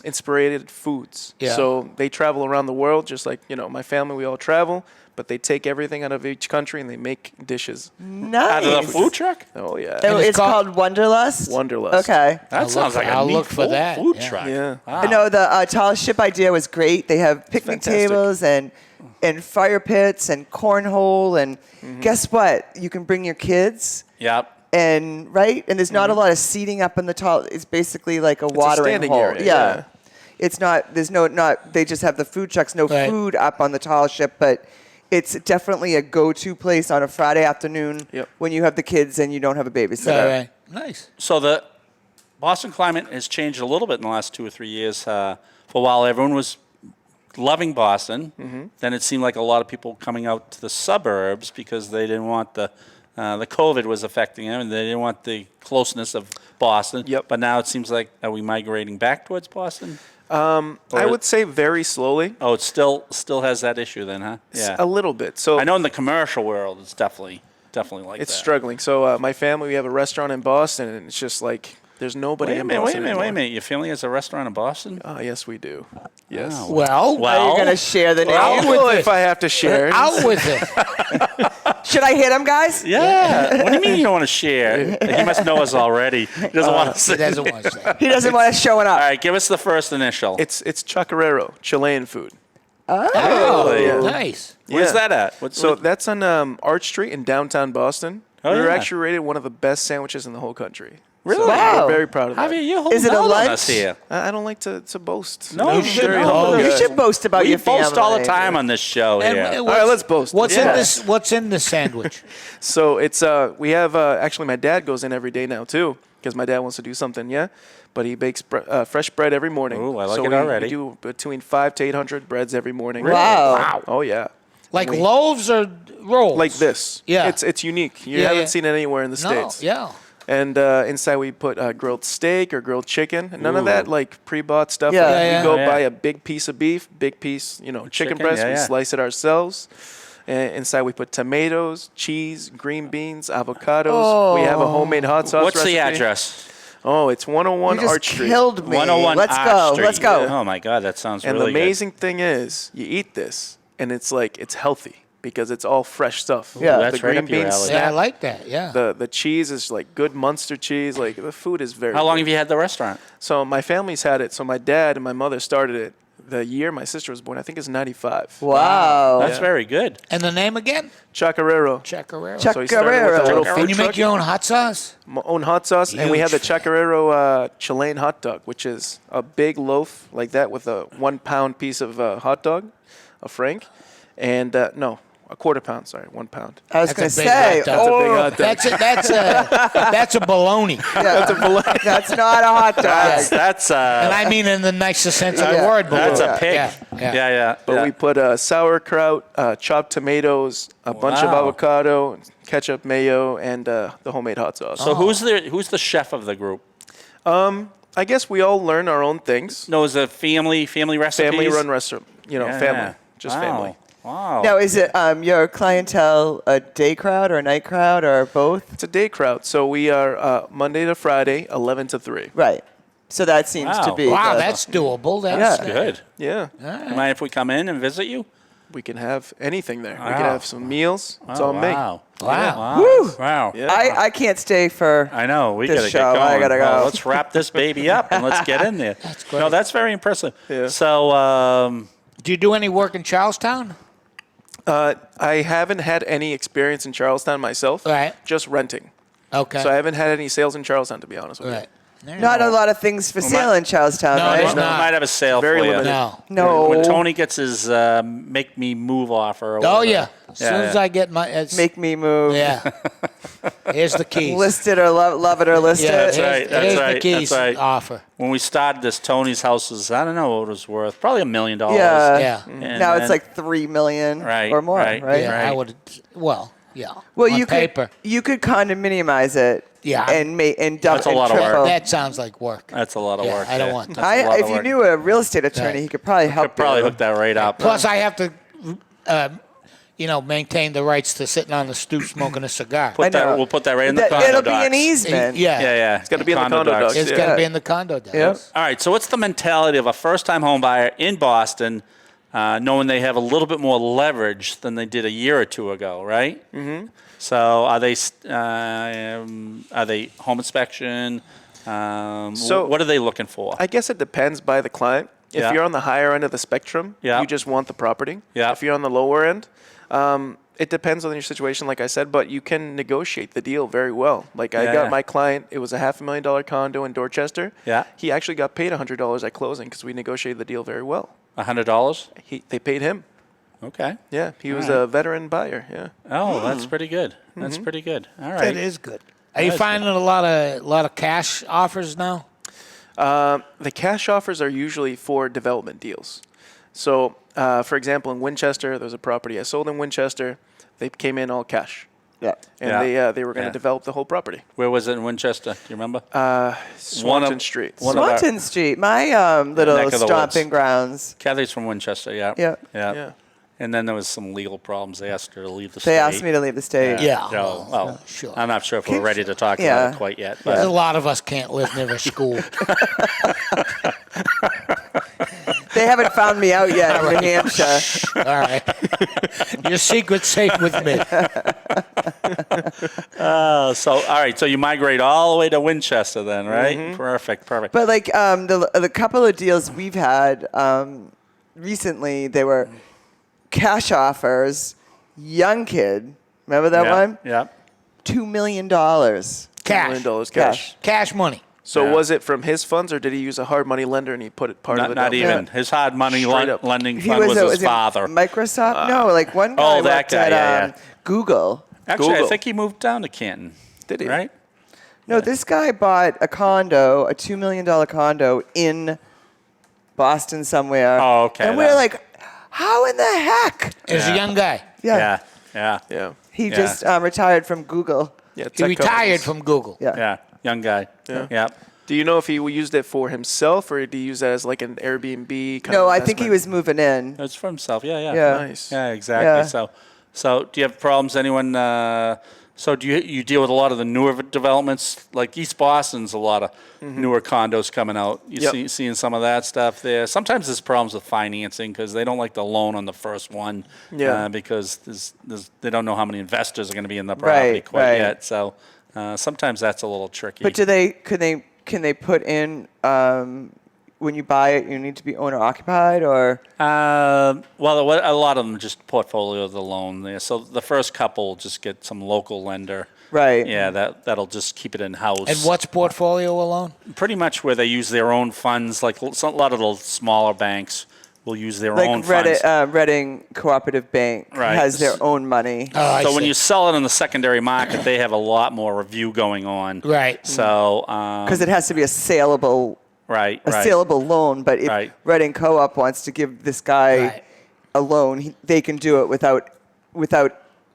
[SPEAKER 8] inspired foods.
[SPEAKER 7] Yeah.
[SPEAKER 8] So they travel around the world, just like my family. We all travel, but they take everything out of each country and they make dishes.
[SPEAKER 4] Out of
[SPEAKER 5] Nice.
[SPEAKER 4] the food truck?
[SPEAKER 8] Oh yeah.
[SPEAKER 5] Oh,
[SPEAKER 7] it's
[SPEAKER 5] it's called Wanderlust.
[SPEAKER 8] Wanderlust.
[SPEAKER 5] Okay.
[SPEAKER 4] That sounds like a
[SPEAKER 7] I'll
[SPEAKER 4] neat
[SPEAKER 7] look for that.
[SPEAKER 4] food
[SPEAKER 7] Yeah.
[SPEAKER 4] truck.
[SPEAKER 8] Yeah.
[SPEAKER 4] Wow.
[SPEAKER 5] No, the tall ship idea was great. They have picnic
[SPEAKER 8] Fantastic.
[SPEAKER 5] tables and fire pits and cornhole and guess what? You can bring your kids
[SPEAKER 4] Yep.
[SPEAKER 5] and there's not a lot of seating up in the tall. It's basically like a watering
[SPEAKER 8] standing
[SPEAKER 5] hole.
[SPEAKER 8] area, yeah.
[SPEAKER 5] It's not. There's not. They just have the food trucks. No
[SPEAKER 7] Right.
[SPEAKER 5] food up on the tall ship, but it's definitely a go-to place on a Friday afternoon
[SPEAKER 8] Yep.
[SPEAKER 5] when you have the kids and you don't have a babysitter.
[SPEAKER 7] All right. Nice.
[SPEAKER 4] So the Boston climate has changed a little bit in the last 2 or 3 years. For a while, everyone was loving Boston. Then it seemed like a lot of people coming out to the suburbs because they didn't want the COVID was affecting them, and they didn't want the closeness of Boston.
[SPEAKER 8] Yep.
[SPEAKER 4] But now it seems like, are we migrating back towards Boston?
[SPEAKER 8] I would say very slowly.
[SPEAKER 4] Oh, it still has that issue then, huh? Yeah.
[SPEAKER 8] A little bit. So
[SPEAKER 4] I know in the commercial world, it's definitely like
[SPEAKER 8] it's
[SPEAKER 4] that.
[SPEAKER 8] struggling. So my family, we have a restaurant in Boston, and it's just there's nobody
[SPEAKER 4] Wait a
[SPEAKER 8] in
[SPEAKER 4] minute,
[SPEAKER 8] Boston
[SPEAKER 4] wait a
[SPEAKER 8] anymore.
[SPEAKER 4] minute. Your family has a restaurant in Boston?
[SPEAKER 8] Oh, yes, we do. Yes.
[SPEAKER 4] Wow.
[SPEAKER 7] Well,
[SPEAKER 4] Well,
[SPEAKER 5] Are you gonna share the name?
[SPEAKER 7] Out with
[SPEAKER 8] Well,
[SPEAKER 7] it.
[SPEAKER 8] if I have to share.
[SPEAKER 7] Out with it.
[SPEAKER 5] Should I hit them, guys?
[SPEAKER 4] Yeah. What do you mean you don't want to share? He must know us already. He doesn't want to say.
[SPEAKER 7] He doesn't want to say.
[SPEAKER 5] He doesn't want us showing up.
[SPEAKER 4] All right, give us the first initial.
[SPEAKER 8] It's Chacarero, Chilean food.
[SPEAKER 7] Oh,
[SPEAKER 4] Yeah.
[SPEAKER 7] nice.
[SPEAKER 4] Where's
[SPEAKER 8] Yeah.
[SPEAKER 4] that at?
[SPEAKER 8] So that's on Arch Street in downtown Boston.
[SPEAKER 4] Oh,
[SPEAKER 8] we were
[SPEAKER 4] yeah.
[SPEAKER 8] actually rated one of the best sandwiches in the whole country.
[SPEAKER 4] Really?
[SPEAKER 5] Wow.
[SPEAKER 8] We're very proud of that.
[SPEAKER 4] Javier, you hold
[SPEAKER 5] Is it a
[SPEAKER 4] out on
[SPEAKER 5] lunch?
[SPEAKER 4] us here.
[SPEAKER 8] I don't like to boast.
[SPEAKER 4] No, you should.
[SPEAKER 8] very
[SPEAKER 4] No.
[SPEAKER 8] humble
[SPEAKER 5] You
[SPEAKER 8] guy.
[SPEAKER 5] should boast about
[SPEAKER 4] We
[SPEAKER 5] your family.
[SPEAKER 4] boast all the time on this show
[SPEAKER 7] And
[SPEAKER 4] here.
[SPEAKER 8] All right, let's boast.
[SPEAKER 7] What's
[SPEAKER 5] Yeah.
[SPEAKER 7] in this? What's in the sandwich?
[SPEAKER 8] So it's we have actually my dad goes in every day now too because my dad wants to do something. Yeah, but he bakes fresh bread every morning.
[SPEAKER 4] Ooh, I like
[SPEAKER 8] so
[SPEAKER 4] it
[SPEAKER 8] we,
[SPEAKER 4] already.
[SPEAKER 8] We do between 500 to 800 breads every morning.
[SPEAKER 5] Wow.
[SPEAKER 8] Oh yeah.
[SPEAKER 7] Like loaves or rolls?
[SPEAKER 8] Like this.
[SPEAKER 7] Yeah.
[SPEAKER 8] It's unique. You
[SPEAKER 7] Yeah,
[SPEAKER 8] haven't
[SPEAKER 7] yeah.
[SPEAKER 8] seen it anywhere in the
[SPEAKER 7] No,
[SPEAKER 8] States.
[SPEAKER 7] yeah.
[SPEAKER 8] And inside we put grilled steak or grilled chicken. None of
[SPEAKER 4] Ooh.
[SPEAKER 8] that like pre-bought stuff.
[SPEAKER 5] Yeah.
[SPEAKER 8] Like,
[SPEAKER 7] Yeah, yeah.
[SPEAKER 8] we go
[SPEAKER 4] Yeah.
[SPEAKER 8] buy a big piece of beef, big piece, chicken
[SPEAKER 4] Chicken,
[SPEAKER 8] breast.
[SPEAKER 4] yeah,
[SPEAKER 8] We
[SPEAKER 4] yeah.
[SPEAKER 8] slice it ourselves. And inside we put tomatoes, cheese, green beans, avocados. We have a homemade hot sauce
[SPEAKER 4] What's the
[SPEAKER 8] recipe.
[SPEAKER 4] address?
[SPEAKER 8] Oh, it's 101
[SPEAKER 5] You just
[SPEAKER 8] Arch Street.
[SPEAKER 5] killed me.
[SPEAKER 4] 101
[SPEAKER 5] Let's
[SPEAKER 4] Arch
[SPEAKER 5] go.
[SPEAKER 4] Street.
[SPEAKER 5] Let's go.
[SPEAKER 4] Oh my God, that sounds
[SPEAKER 8] And
[SPEAKER 4] really
[SPEAKER 8] the amazing thing is, you eat this, and it's healthy because it's all fresh stuff.
[SPEAKER 5] Yeah.
[SPEAKER 8] the
[SPEAKER 4] That's right
[SPEAKER 8] green
[SPEAKER 4] up your
[SPEAKER 8] beans
[SPEAKER 4] alley.
[SPEAKER 7] Yeah, I
[SPEAKER 8] snap.
[SPEAKER 7] like that. Yeah.
[SPEAKER 8] The cheese is like good Munster cheese. Like the food is very.
[SPEAKER 4] How long
[SPEAKER 8] good.
[SPEAKER 4] have you had the restaurant?
[SPEAKER 8] So my family's had it. So my dad and my mother started it the year my sister was born. I think it's 95.
[SPEAKER 5] Wow.
[SPEAKER 4] That's very good.
[SPEAKER 7] And the name again?
[SPEAKER 8] Chacarero.
[SPEAKER 7] Chacarero.
[SPEAKER 5] Chuck-
[SPEAKER 8] So he started with a little
[SPEAKER 5] Chacarero.
[SPEAKER 8] food
[SPEAKER 7] And you make
[SPEAKER 8] truck,
[SPEAKER 7] your own hot sauce?
[SPEAKER 8] my own hot sauce, and we have the
[SPEAKER 7] Huge.
[SPEAKER 8] Chacarero Chilean hot dog, which is a big loaf like that with a 1 pound piece of hot dog, a frank, and no, a quarter pound. Sorry, 1 pound.
[SPEAKER 5] I was
[SPEAKER 7] That's
[SPEAKER 5] going to
[SPEAKER 7] a big
[SPEAKER 5] say,
[SPEAKER 7] hot dog.
[SPEAKER 8] That's a big hot dog.
[SPEAKER 7] That's a baloney.
[SPEAKER 5] that's not a hot dog.
[SPEAKER 4] That's
[SPEAKER 7] And I mean in the nicest sense of the
[SPEAKER 5] Yeah.
[SPEAKER 7] word,
[SPEAKER 4] that's
[SPEAKER 7] baloney.
[SPEAKER 4] a pig.
[SPEAKER 7] Yeah,
[SPEAKER 4] Yeah,
[SPEAKER 7] yeah.
[SPEAKER 4] yeah.
[SPEAKER 8] But
[SPEAKER 4] yeah.
[SPEAKER 8] we put sauerkraut, chopped tomatoes, a bunch of
[SPEAKER 4] Wow.
[SPEAKER 8] avocado, ketchup, mayo, and the homemade hot sauce.
[SPEAKER 4] So who's the chef of the group?
[SPEAKER 8] I guess we all learn our own things.
[SPEAKER 4] No, is it family recipes?
[SPEAKER 8] Family-run restaurant,
[SPEAKER 4] Yeah.
[SPEAKER 8] family, just
[SPEAKER 4] Wow.
[SPEAKER 8] family.
[SPEAKER 4] Wow.
[SPEAKER 5] Now, is it your clientele a day crowd or a night crowd or both?
[SPEAKER 8] It's a day crowd, so we are Monday to Friday, 11 to 3.
[SPEAKER 5] Right. So that seems to
[SPEAKER 4] Wow.
[SPEAKER 5] be.
[SPEAKER 7] Wow,
[SPEAKER 5] the-
[SPEAKER 7] that's doable. That's
[SPEAKER 4] Good.
[SPEAKER 8] Yeah,
[SPEAKER 4] Mind if we come in and visit you?
[SPEAKER 8] we can have anything there. We
[SPEAKER 4] Wow.
[SPEAKER 8] can have some meals. It's
[SPEAKER 4] Oh,
[SPEAKER 8] all me.
[SPEAKER 4] wow.
[SPEAKER 7] Wow.
[SPEAKER 4] Wow.
[SPEAKER 5] Woo.
[SPEAKER 4] Wow.
[SPEAKER 8] Yeah.
[SPEAKER 5] I can't stay for.
[SPEAKER 4] I know. We
[SPEAKER 5] This
[SPEAKER 4] got to
[SPEAKER 5] show,
[SPEAKER 4] get going.
[SPEAKER 5] I gotta go.
[SPEAKER 4] Well, let's wrap this baby up and let's get in there. That's
[SPEAKER 7] great.
[SPEAKER 4] No, that's very impressive.
[SPEAKER 8] Yeah.
[SPEAKER 4] So,
[SPEAKER 7] Do you do any work in Charlestown?
[SPEAKER 8] I haven't had any experience in Charlestown myself.
[SPEAKER 7] Right.
[SPEAKER 8] Just renting.
[SPEAKER 7] Okay.
[SPEAKER 8] So I haven't had any sales in Charlestown, to be honest with
[SPEAKER 7] Right.
[SPEAKER 5] Not a lot of things for sale in Charlestown,
[SPEAKER 7] No,
[SPEAKER 5] right?
[SPEAKER 7] there's
[SPEAKER 4] we
[SPEAKER 7] not.
[SPEAKER 4] might have a sale
[SPEAKER 8] Very
[SPEAKER 4] for you.
[SPEAKER 8] limited.
[SPEAKER 7] No.
[SPEAKER 5] No.
[SPEAKER 4] When Tony gets his make me move offer. Or
[SPEAKER 7] Oh,
[SPEAKER 4] whatever.
[SPEAKER 7] yeah. As soon as I get my... It's,
[SPEAKER 5] Make me move.
[SPEAKER 7] Yeah. Here's the keys.
[SPEAKER 5] List it or love it or list
[SPEAKER 7] Yeah,
[SPEAKER 5] it.
[SPEAKER 4] That's right, that's
[SPEAKER 7] Here's the
[SPEAKER 4] right,
[SPEAKER 7] keys
[SPEAKER 4] that's right.
[SPEAKER 7] offer.
[SPEAKER 4] When we started this, Tony's house was, I don't know what it was worth, probably $1 million.
[SPEAKER 5] Yeah.
[SPEAKER 7] Yeah.
[SPEAKER 4] And
[SPEAKER 5] Now it's
[SPEAKER 4] then-
[SPEAKER 5] like 3 million
[SPEAKER 4] Right,
[SPEAKER 5] or more,
[SPEAKER 4] right,
[SPEAKER 5] right?
[SPEAKER 7] Yeah,
[SPEAKER 4] Right.
[SPEAKER 7] I would... Well, yeah.
[SPEAKER 5] Well,
[SPEAKER 7] On
[SPEAKER 5] you
[SPEAKER 7] paper.
[SPEAKER 5] could condominiumize it.
[SPEAKER 7] Yeah.
[SPEAKER 5] And dump
[SPEAKER 4] That's a
[SPEAKER 5] and
[SPEAKER 4] lot of work.
[SPEAKER 5] triple.
[SPEAKER 7] That sounds like work.
[SPEAKER 4] That's a lot of
[SPEAKER 7] Yeah,
[SPEAKER 4] work.
[SPEAKER 7] I don't
[SPEAKER 4] yeah.
[SPEAKER 7] want that.
[SPEAKER 4] That's a lot
[SPEAKER 5] If
[SPEAKER 4] of
[SPEAKER 5] you
[SPEAKER 4] work.
[SPEAKER 5] knew a real estate attorney,
[SPEAKER 7] Right.
[SPEAKER 5] he could probably help
[SPEAKER 4] Could probably
[SPEAKER 5] you.
[SPEAKER 4] hook that right up.
[SPEAKER 7] Plus, I have to, maintain the rights to sitting on the stoop smoking a cigar.
[SPEAKER 5] I know.
[SPEAKER 4] We'll put that right in the condo
[SPEAKER 5] It'll be
[SPEAKER 4] docs.
[SPEAKER 5] an easement.
[SPEAKER 7] Yeah.
[SPEAKER 4] Yeah, yeah.
[SPEAKER 8] It's got to be in the condo docs.
[SPEAKER 7] It's
[SPEAKER 8] Yeah.
[SPEAKER 7] got to be in the condo. Docs.
[SPEAKER 5] Yep.
[SPEAKER 4] All right, so what's the mentality of a first-time home buyer in Boston, knowing they have a little bit more leverage than they did a year or two ago, right? Mm-hmm. So are they home inspection?
[SPEAKER 8] So-
[SPEAKER 4] what are they looking for?
[SPEAKER 8] I guess it depends by the client. If
[SPEAKER 4] Yeah.
[SPEAKER 8] you're on the higher end of the spectrum,
[SPEAKER 4] Yeah.
[SPEAKER 8] you just want the property.
[SPEAKER 4] Yeah.
[SPEAKER 8] If you're on the lower end, it depends on your situation, like I said, but you can negotiate the deal very well. Like I
[SPEAKER 4] Yeah,
[SPEAKER 8] got
[SPEAKER 4] yeah.
[SPEAKER 8] my client, it was a $500,000 condo in Dorchester.
[SPEAKER 4] Yeah.
[SPEAKER 8] He actually got paid $100 at closing because we negotiated the deal very well.
[SPEAKER 4] $100?
[SPEAKER 8] They paid him.
[SPEAKER 4] Okay.
[SPEAKER 8] Yeah, he was
[SPEAKER 4] right.
[SPEAKER 8] a veteran buyer. Yeah.
[SPEAKER 4] Oh, that's pretty good. That's pretty good. All right.
[SPEAKER 7] That is good. Are you finding a lot of cash offers now?
[SPEAKER 8] The cash offers are usually for development deals. So, for example, in Winchester, there's a property I sold in Winchester. They came in all cash,
[SPEAKER 5] Yeah.
[SPEAKER 8] and
[SPEAKER 4] Yeah.
[SPEAKER 8] they were going to
[SPEAKER 4] Yeah.
[SPEAKER 8] develop the whole property.
[SPEAKER 4] Where was it in Winchester? Do you remember?
[SPEAKER 8] Swanton Street.
[SPEAKER 4] one of our-
[SPEAKER 5] Swanton Street, my little
[SPEAKER 4] Neck of the
[SPEAKER 5] stomping
[SPEAKER 4] woods.
[SPEAKER 5] grounds.
[SPEAKER 4] Kathy's from Winchester, yeah.
[SPEAKER 5] Yeah.
[SPEAKER 4] Yeah.
[SPEAKER 8] Yeah.
[SPEAKER 4] And then there was some legal problems. They asked her to leave the state.
[SPEAKER 5] They asked me to leave the state.
[SPEAKER 7] Yeah.
[SPEAKER 4] So, well,
[SPEAKER 7] sure.
[SPEAKER 4] I'm not sure if we're ready to talk
[SPEAKER 5] Yeah.
[SPEAKER 4] about it quite yet.
[SPEAKER 7] There's a
[SPEAKER 4] But
[SPEAKER 7] lot of us can't live near a school.
[SPEAKER 5] They haven't found me out yet in New Hampshire.
[SPEAKER 7] All right. Your secret's safe with me.
[SPEAKER 4] so all right. So you migrate all the way to Winchester then, right? Perfect.
[SPEAKER 5] But like the couple of deals we've had recently, they were cash offers, young kid. Remember that
[SPEAKER 4] yeah,
[SPEAKER 5] one?
[SPEAKER 4] Yeah.
[SPEAKER 5] $2 million.
[SPEAKER 8] $2 million cash.
[SPEAKER 7] Cash money.
[SPEAKER 8] So
[SPEAKER 4] Yeah.
[SPEAKER 8] was it from his funds, or did he use a hard money lender and he put it part of it?
[SPEAKER 4] Not even. His hard money
[SPEAKER 8] Straight up.
[SPEAKER 4] lending
[SPEAKER 5] He
[SPEAKER 4] fund was
[SPEAKER 5] was
[SPEAKER 4] his
[SPEAKER 5] it
[SPEAKER 4] father.
[SPEAKER 5] Microsoft? No, like one guy
[SPEAKER 4] Oh, that
[SPEAKER 5] worked
[SPEAKER 4] guy,
[SPEAKER 5] at
[SPEAKER 4] yeah.
[SPEAKER 5] Google.
[SPEAKER 4] Actually, I
[SPEAKER 8] Google.
[SPEAKER 4] think he moved down to Canton.
[SPEAKER 8] Did he?
[SPEAKER 4] Right?
[SPEAKER 5] No, this guy bought a condo, a $2 million condo in Boston somewhere.
[SPEAKER 4] Oh, okay,
[SPEAKER 5] And we're
[SPEAKER 4] that-
[SPEAKER 5] like, how in the heck?
[SPEAKER 7] As a young guy.
[SPEAKER 5] Yeah.
[SPEAKER 4] Yeah.
[SPEAKER 8] Yeah.
[SPEAKER 5] He
[SPEAKER 4] Yeah.
[SPEAKER 5] just retired from Google.
[SPEAKER 8] Yeah.
[SPEAKER 7] He
[SPEAKER 8] tech
[SPEAKER 7] retired
[SPEAKER 8] companies.
[SPEAKER 7] from Google.
[SPEAKER 5] Yeah.
[SPEAKER 4] Yeah. Young guy. Yeah.
[SPEAKER 8] Do you know if he used it for himself, or did he use that as like an Airbnb kind
[SPEAKER 5] No,
[SPEAKER 8] of
[SPEAKER 5] I think he
[SPEAKER 8] investment?
[SPEAKER 5] was moving in.
[SPEAKER 4] It's for himself. Yeah.
[SPEAKER 5] Yeah.
[SPEAKER 8] Nice.
[SPEAKER 4] Yeah, exactly.
[SPEAKER 5] Yeah.
[SPEAKER 4] So do you have problems? Anyone? So do you deal with a lot of the newer developments? Like East Boston's a lot of newer condos coming out. You seeing some of that stuff there. Sometimes there's problems with financing because they don't like the loan on the first one.
[SPEAKER 8] Yeah.
[SPEAKER 4] Because they don't know how many investors are going to be in the property
[SPEAKER 5] Right,
[SPEAKER 4] quite
[SPEAKER 5] right.
[SPEAKER 4] yet. So sometimes that's a little tricky.
[SPEAKER 5] But can they put in when you buy it, you need to be owner occupied or?
[SPEAKER 4] Well, a lot of them just portfolio the loan there. So the first couple just get some local lender.
[SPEAKER 5] Right.
[SPEAKER 4] Yeah, that'll just keep it in house.
[SPEAKER 7] And what's portfolio alone?
[SPEAKER 4] Pretty much where they use their own funds. Like a lot of the smaller banks will use their own
[SPEAKER 5] Like
[SPEAKER 4] funds.
[SPEAKER 5] Reading Cooperative Bank
[SPEAKER 4] Right.
[SPEAKER 5] has their own money.
[SPEAKER 7] Oh, I
[SPEAKER 4] So when
[SPEAKER 7] see.
[SPEAKER 4] you sell it in the secondary market, they have a lot more review going on.
[SPEAKER 7] Right.
[SPEAKER 4] So
[SPEAKER 5] Because it has to be a saleable
[SPEAKER 4] right.
[SPEAKER 5] saleable loan. But if
[SPEAKER 4] Right.
[SPEAKER 5] Reading Co-op wants to give this guy
[SPEAKER 7] Right.
[SPEAKER 5] a loan, they can do it without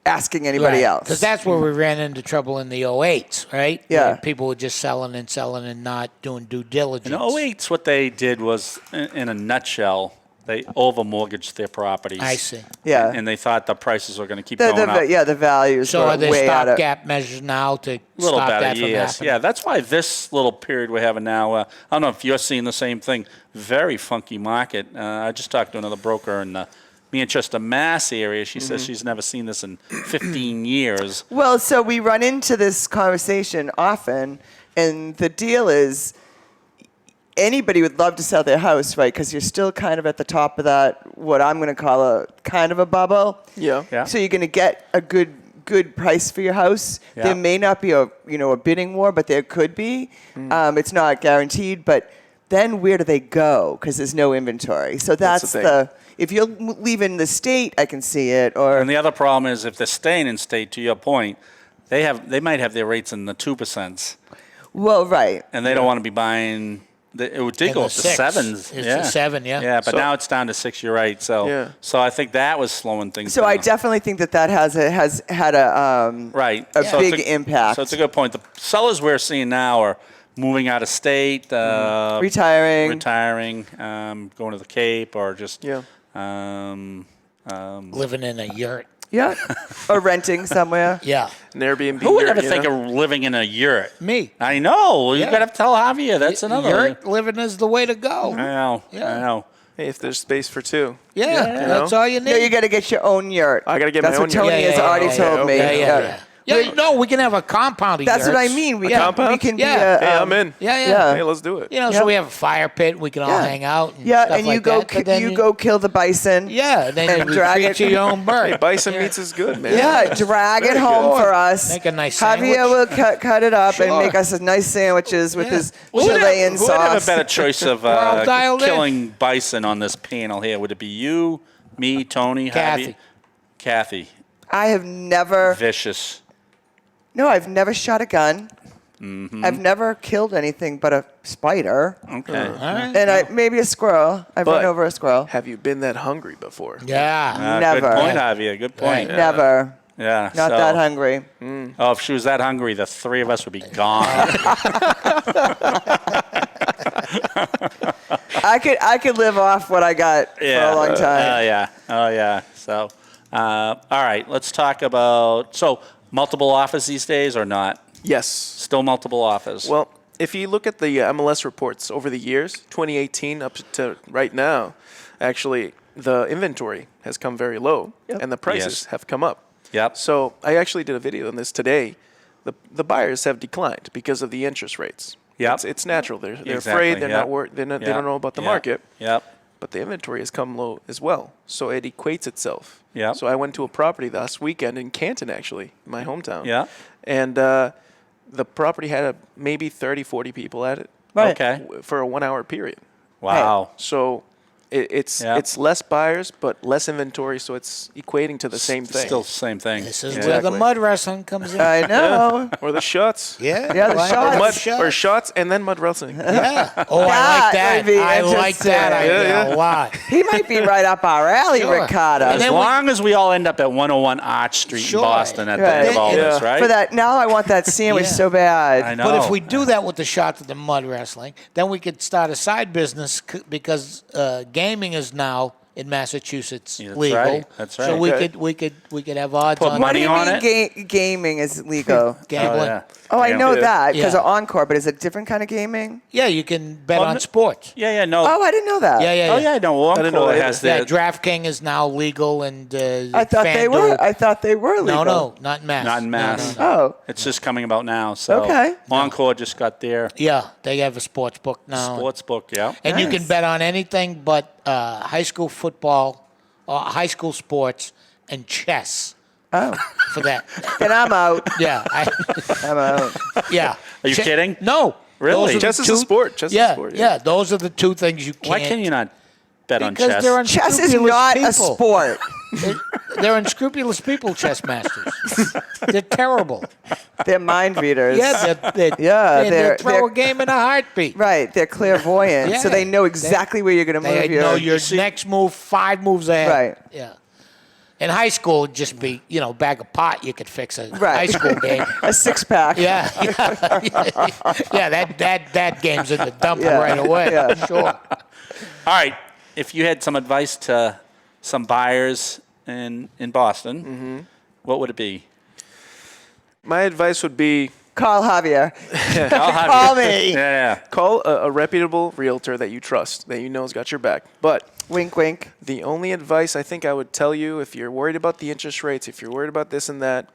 [SPEAKER 5] asking anybody else.
[SPEAKER 7] Because that's where we ran into trouble in the 08s, right?
[SPEAKER 5] Yeah.
[SPEAKER 7] Where people were just selling and not doing due diligence.
[SPEAKER 4] In 08, what they did was, in a nutshell, they over-mortgaged their properties.
[SPEAKER 7] I see.
[SPEAKER 5] Yeah.
[SPEAKER 4] And they thought the prices were going to keep going up.
[SPEAKER 5] the values
[SPEAKER 7] So
[SPEAKER 5] were
[SPEAKER 7] are there
[SPEAKER 5] way out of.
[SPEAKER 7] stopgap measures now to
[SPEAKER 4] Little
[SPEAKER 7] stop
[SPEAKER 4] better,
[SPEAKER 7] that from
[SPEAKER 4] yes.
[SPEAKER 7] happening?
[SPEAKER 4] Yeah, that's why this little period we're having now, I don't know if you're seeing the same thing, very funky market. I just talked to another broker in the Manchester, Mass area. She says she's never seen this in 15 years.
[SPEAKER 5] Well, so we run into this conversation often, and the deal is anybody would love to sell their house, right? Because you're still kind of at the top of that, what I'm going to call a kind of a bubble.
[SPEAKER 8] Yeah.
[SPEAKER 4] Yeah.
[SPEAKER 5] So you're going to get a good price for your house.
[SPEAKER 4] Yeah.
[SPEAKER 5] There may not be a bidding war, but there could be. It's not guaranteed, but then where do they go? Because there's no inventory. So that's
[SPEAKER 8] the
[SPEAKER 5] the if you're leaving the state, I can see it. Or
[SPEAKER 4] And the other problem is if they're staying in state, to your point, they might have their rates in the 2%,
[SPEAKER 5] well, right.
[SPEAKER 4] and they don't want to be buying. It did
[SPEAKER 7] In
[SPEAKER 4] go
[SPEAKER 7] the
[SPEAKER 4] up to
[SPEAKER 7] six.
[SPEAKER 4] 7s.
[SPEAKER 7] It's
[SPEAKER 4] yeah.
[SPEAKER 7] a 7, yeah.
[SPEAKER 4] Yeah, but
[SPEAKER 8] So-
[SPEAKER 4] now it's down to 6. You're right. So,
[SPEAKER 8] Yeah.
[SPEAKER 4] so I think that was slowing things
[SPEAKER 5] So
[SPEAKER 4] down.
[SPEAKER 5] I definitely think that has had a
[SPEAKER 4] Right.
[SPEAKER 5] a
[SPEAKER 4] So
[SPEAKER 5] big
[SPEAKER 4] it's
[SPEAKER 5] impact.
[SPEAKER 4] So it's a good point. The sellers we're seeing now are moving out of state,
[SPEAKER 5] Retiring.
[SPEAKER 4] going to the Cape, or just
[SPEAKER 8] Yeah.
[SPEAKER 7] Living in a yurt.
[SPEAKER 5] Yeah. Or renting somewhere.
[SPEAKER 7] Yeah.
[SPEAKER 8] An Airbnb.
[SPEAKER 4] who would
[SPEAKER 8] yurt,
[SPEAKER 4] ever
[SPEAKER 8] you
[SPEAKER 4] think
[SPEAKER 8] know?
[SPEAKER 4] of living in a yurt?
[SPEAKER 7] Me.
[SPEAKER 4] I know. You
[SPEAKER 7] Yeah.
[SPEAKER 4] got to tell Javier. That's another.
[SPEAKER 7] Yurt living is the way to go.
[SPEAKER 4] I know.
[SPEAKER 7] Yeah.
[SPEAKER 4] I know.
[SPEAKER 8] Hey, if there's space for two.
[SPEAKER 7] Yeah, that's all you need.
[SPEAKER 5] No, you got to get your own yurt.
[SPEAKER 8] I gotta get
[SPEAKER 5] That's
[SPEAKER 8] my
[SPEAKER 5] what
[SPEAKER 8] own yurt.
[SPEAKER 5] Tony has already told me.
[SPEAKER 7] Yeah, yeah. No, we can have a compound.
[SPEAKER 5] That's what I mean. We
[SPEAKER 8] compound?
[SPEAKER 5] we can
[SPEAKER 7] Yeah.
[SPEAKER 5] be
[SPEAKER 8] Hey, I'm in.
[SPEAKER 7] Yeah, yeah.
[SPEAKER 5] Yeah.
[SPEAKER 8] Hey, let's do it.
[SPEAKER 7] You know,
[SPEAKER 5] Yeah.
[SPEAKER 7] so we have a fire pit. We can all
[SPEAKER 5] Yeah.
[SPEAKER 7] hang out. And
[SPEAKER 5] Yeah,
[SPEAKER 7] stuff
[SPEAKER 5] and
[SPEAKER 7] like
[SPEAKER 5] you go
[SPEAKER 7] that, but then
[SPEAKER 5] you go kill the bison.
[SPEAKER 7] Yeah, then
[SPEAKER 5] and
[SPEAKER 7] you
[SPEAKER 5] drag
[SPEAKER 7] retreat
[SPEAKER 5] it.
[SPEAKER 7] to your own bird.
[SPEAKER 8] Hey, bison
[SPEAKER 7] Yeah.
[SPEAKER 8] meats is good, man.
[SPEAKER 5] Yeah, drag it
[SPEAKER 8] Very
[SPEAKER 5] home
[SPEAKER 8] good.
[SPEAKER 5] for us.
[SPEAKER 7] Make a nice
[SPEAKER 5] Javier
[SPEAKER 7] sandwich.
[SPEAKER 5] will cut it up and
[SPEAKER 7] Sure.
[SPEAKER 5] make us nice sandwiches with
[SPEAKER 7] Yeah.
[SPEAKER 5] his
[SPEAKER 4] Who would
[SPEAKER 5] Chilean
[SPEAKER 4] have, who would have a
[SPEAKER 5] sauce.
[SPEAKER 4] better choice of
[SPEAKER 7] all dialed in.
[SPEAKER 4] killing bison on this panel here? Would it be you, me, Tony,
[SPEAKER 7] Kathy.
[SPEAKER 4] Javier? Kathy.
[SPEAKER 5] I have never.
[SPEAKER 4] Vicious.
[SPEAKER 5] No, I've never shot a gun.
[SPEAKER 4] Mm-hmm.
[SPEAKER 5] I've never killed anything but a spider,
[SPEAKER 4] Okay.
[SPEAKER 7] All right.
[SPEAKER 5] and maybe a squirrel. I've run
[SPEAKER 8] But-
[SPEAKER 5] over a squirrel.
[SPEAKER 8] Have you been that hungry before?
[SPEAKER 7] Yeah.
[SPEAKER 5] Never.
[SPEAKER 4] Good point, Javier. Good point.
[SPEAKER 7] Right.
[SPEAKER 5] Never.
[SPEAKER 4] Yeah.
[SPEAKER 5] Not
[SPEAKER 4] so-
[SPEAKER 5] that hungry.
[SPEAKER 4] Oh, if she was that hungry, the three of us would be gone.
[SPEAKER 5] I could live off what I got for a long time.
[SPEAKER 4] yeah. Oh, yeah. So, all right. Let's talk about multiple offers these days or not?
[SPEAKER 8] Yes.
[SPEAKER 4] Still multiple offers.
[SPEAKER 8] Well, if you look at the MLS reports over the years, 2018 up to right now, actually the inventory has come very low and the prices
[SPEAKER 4] Yes.
[SPEAKER 8] have come up.
[SPEAKER 4] Yep.
[SPEAKER 8] So I actually did a video on this today. The buyers have declined because of the interest rates.
[SPEAKER 4] Yep.
[SPEAKER 8] It's natural. They're
[SPEAKER 4] Exactly,
[SPEAKER 8] afraid. They're
[SPEAKER 4] yep.
[SPEAKER 8] not worried. They
[SPEAKER 4] Yep.
[SPEAKER 8] don't know about the
[SPEAKER 4] Yep.
[SPEAKER 8] market.
[SPEAKER 4] Yep.
[SPEAKER 8] But the inventory has come low as well. So it equates itself.
[SPEAKER 4] Yep.
[SPEAKER 8] So I went to a property last weekend in Canton, actually, my hometown.
[SPEAKER 4] Yeah.
[SPEAKER 8] And the property had maybe 30, 40 people at it
[SPEAKER 5] Right.
[SPEAKER 4] Okay.
[SPEAKER 8] for a 1 hour period.
[SPEAKER 4] Wow.
[SPEAKER 8] So it's
[SPEAKER 4] Yeah.
[SPEAKER 8] it's less buyers but less inventory, so it's equating to the same thing.
[SPEAKER 4] Still same thing.
[SPEAKER 7] This is
[SPEAKER 4] Yeah.
[SPEAKER 7] where the
[SPEAKER 8] Exactly.
[SPEAKER 7] mud wrestling comes in.
[SPEAKER 5] I know.
[SPEAKER 8] Or the shots.
[SPEAKER 7] Yeah,
[SPEAKER 5] Yeah, the
[SPEAKER 7] why
[SPEAKER 5] shots.
[SPEAKER 7] not
[SPEAKER 8] Or shots and then mud wrestling.
[SPEAKER 7] Yeah. Oh, I
[SPEAKER 5] That
[SPEAKER 7] like that.
[SPEAKER 5] would be
[SPEAKER 7] I like that
[SPEAKER 5] interesting.
[SPEAKER 7] idea
[SPEAKER 8] Yeah,
[SPEAKER 7] a
[SPEAKER 8] yeah.
[SPEAKER 7] lot.
[SPEAKER 5] He might be right up our alley,
[SPEAKER 7] Sure.
[SPEAKER 5] Ricardo.
[SPEAKER 7] And
[SPEAKER 4] As
[SPEAKER 7] then we-
[SPEAKER 4] long as we all end up at 101 Arch Street
[SPEAKER 7] Sure.
[SPEAKER 4] in Boston at the
[SPEAKER 5] Right.
[SPEAKER 4] end of all
[SPEAKER 8] Yeah.
[SPEAKER 4] this, right?
[SPEAKER 5] For that, now I want that sandwich
[SPEAKER 7] Yeah.
[SPEAKER 5] so bad.
[SPEAKER 4] I know.
[SPEAKER 7] But if we do that with the shots of the mud wrestling, then we could start a side business because gaming is now in Massachusetts
[SPEAKER 4] Yeah, that's
[SPEAKER 7] legal.
[SPEAKER 4] right. That's
[SPEAKER 7] So
[SPEAKER 4] right.
[SPEAKER 7] we
[SPEAKER 8] Okay.
[SPEAKER 7] could have odds
[SPEAKER 4] Put
[SPEAKER 7] on
[SPEAKER 5] What do
[SPEAKER 4] money
[SPEAKER 5] you
[SPEAKER 4] on
[SPEAKER 5] mean
[SPEAKER 4] it?
[SPEAKER 5] gaming is legal?
[SPEAKER 7] gambling.
[SPEAKER 4] yeah.
[SPEAKER 5] Oh, I know
[SPEAKER 8] Yeah.
[SPEAKER 5] that because
[SPEAKER 7] Yeah.
[SPEAKER 5] of Encore, but is it a different kind of gaming?
[SPEAKER 7] Yeah, you can bet
[SPEAKER 4] Well,
[SPEAKER 7] on
[SPEAKER 4] no-
[SPEAKER 7] sports.
[SPEAKER 4] Yeah, no.
[SPEAKER 5] Oh, I didn't know that.
[SPEAKER 7] Yeah, yeah,
[SPEAKER 4] Oh,
[SPEAKER 7] yeah.
[SPEAKER 4] yeah, no.
[SPEAKER 8] didn't know
[SPEAKER 4] Encore
[SPEAKER 8] that
[SPEAKER 4] has
[SPEAKER 7] Yeah,
[SPEAKER 4] the
[SPEAKER 7] DraftKings is now legal, and
[SPEAKER 5] I thought they were. I thought they were legal.
[SPEAKER 7] No, not in Mass.
[SPEAKER 4] not in
[SPEAKER 7] No,
[SPEAKER 4] Mass.
[SPEAKER 7] no, no.
[SPEAKER 5] Oh,
[SPEAKER 4] It's just coming about now. So
[SPEAKER 5] Okay.
[SPEAKER 4] Encore just got their
[SPEAKER 7] Yeah, they have a sports book now.
[SPEAKER 4] sports book. Yeah.
[SPEAKER 7] And you can
[SPEAKER 5] Nice.
[SPEAKER 7] bet on anything but high school football, high school sports, and chess
[SPEAKER 5] oh.
[SPEAKER 7] for that.
[SPEAKER 5] Then I'm out.
[SPEAKER 7] Yeah,
[SPEAKER 5] I'm out.
[SPEAKER 7] yeah.
[SPEAKER 4] Are you kidding?
[SPEAKER 7] No.
[SPEAKER 4] Really?
[SPEAKER 7] Those are the
[SPEAKER 8] Chess is a sport. Chess is a
[SPEAKER 7] yeah,
[SPEAKER 8] sport,
[SPEAKER 7] yeah.
[SPEAKER 8] yeah.
[SPEAKER 7] Those are the two things you can't.
[SPEAKER 4] Why can you not bet on
[SPEAKER 7] Because
[SPEAKER 4] chess?
[SPEAKER 7] they're
[SPEAKER 5] Chess is
[SPEAKER 7] unscrupulous
[SPEAKER 5] not
[SPEAKER 7] people.
[SPEAKER 5] a sport.
[SPEAKER 7] They're unscrupulous people, chess masters. They're terrible.
[SPEAKER 5] They're mind readers.
[SPEAKER 7] Yeah, they're
[SPEAKER 5] Yeah,
[SPEAKER 7] they
[SPEAKER 5] they're-
[SPEAKER 7] throw
[SPEAKER 5] they're-
[SPEAKER 7] a game in a heartbeat.
[SPEAKER 5] Right. They're clairvoyant,
[SPEAKER 7] Yeah.
[SPEAKER 5] so they know exactly where you're going to
[SPEAKER 7] They
[SPEAKER 5] move
[SPEAKER 7] know
[SPEAKER 5] your.
[SPEAKER 7] your next move 5 moves ahead.
[SPEAKER 5] Right.
[SPEAKER 7] Yeah. In high school, it'd just be, bag of pot, you could fix a
[SPEAKER 5] Right.
[SPEAKER 7] high school game.
[SPEAKER 5] A six pack.
[SPEAKER 7] Yeah. Yeah, that game's in the dumper
[SPEAKER 5] Yeah.
[SPEAKER 7] right away.
[SPEAKER 5] Yeah.
[SPEAKER 7] Sure.
[SPEAKER 4] All right. If you had some advice to some buyers in Boston, what would it be?
[SPEAKER 8] My advice would be
[SPEAKER 5] Call Javier.
[SPEAKER 4] I'll have
[SPEAKER 5] Call
[SPEAKER 4] you.
[SPEAKER 5] me.
[SPEAKER 4] Yeah.
[SPEAKER 8] call a reputable realtor that you trust, that you know has got your back. But
[SPEAKER 5] Wink, wink.
[SPEAKER 8] the only advice I think I would tell you, if you're worried about the interest rates, if you're worried about this and that,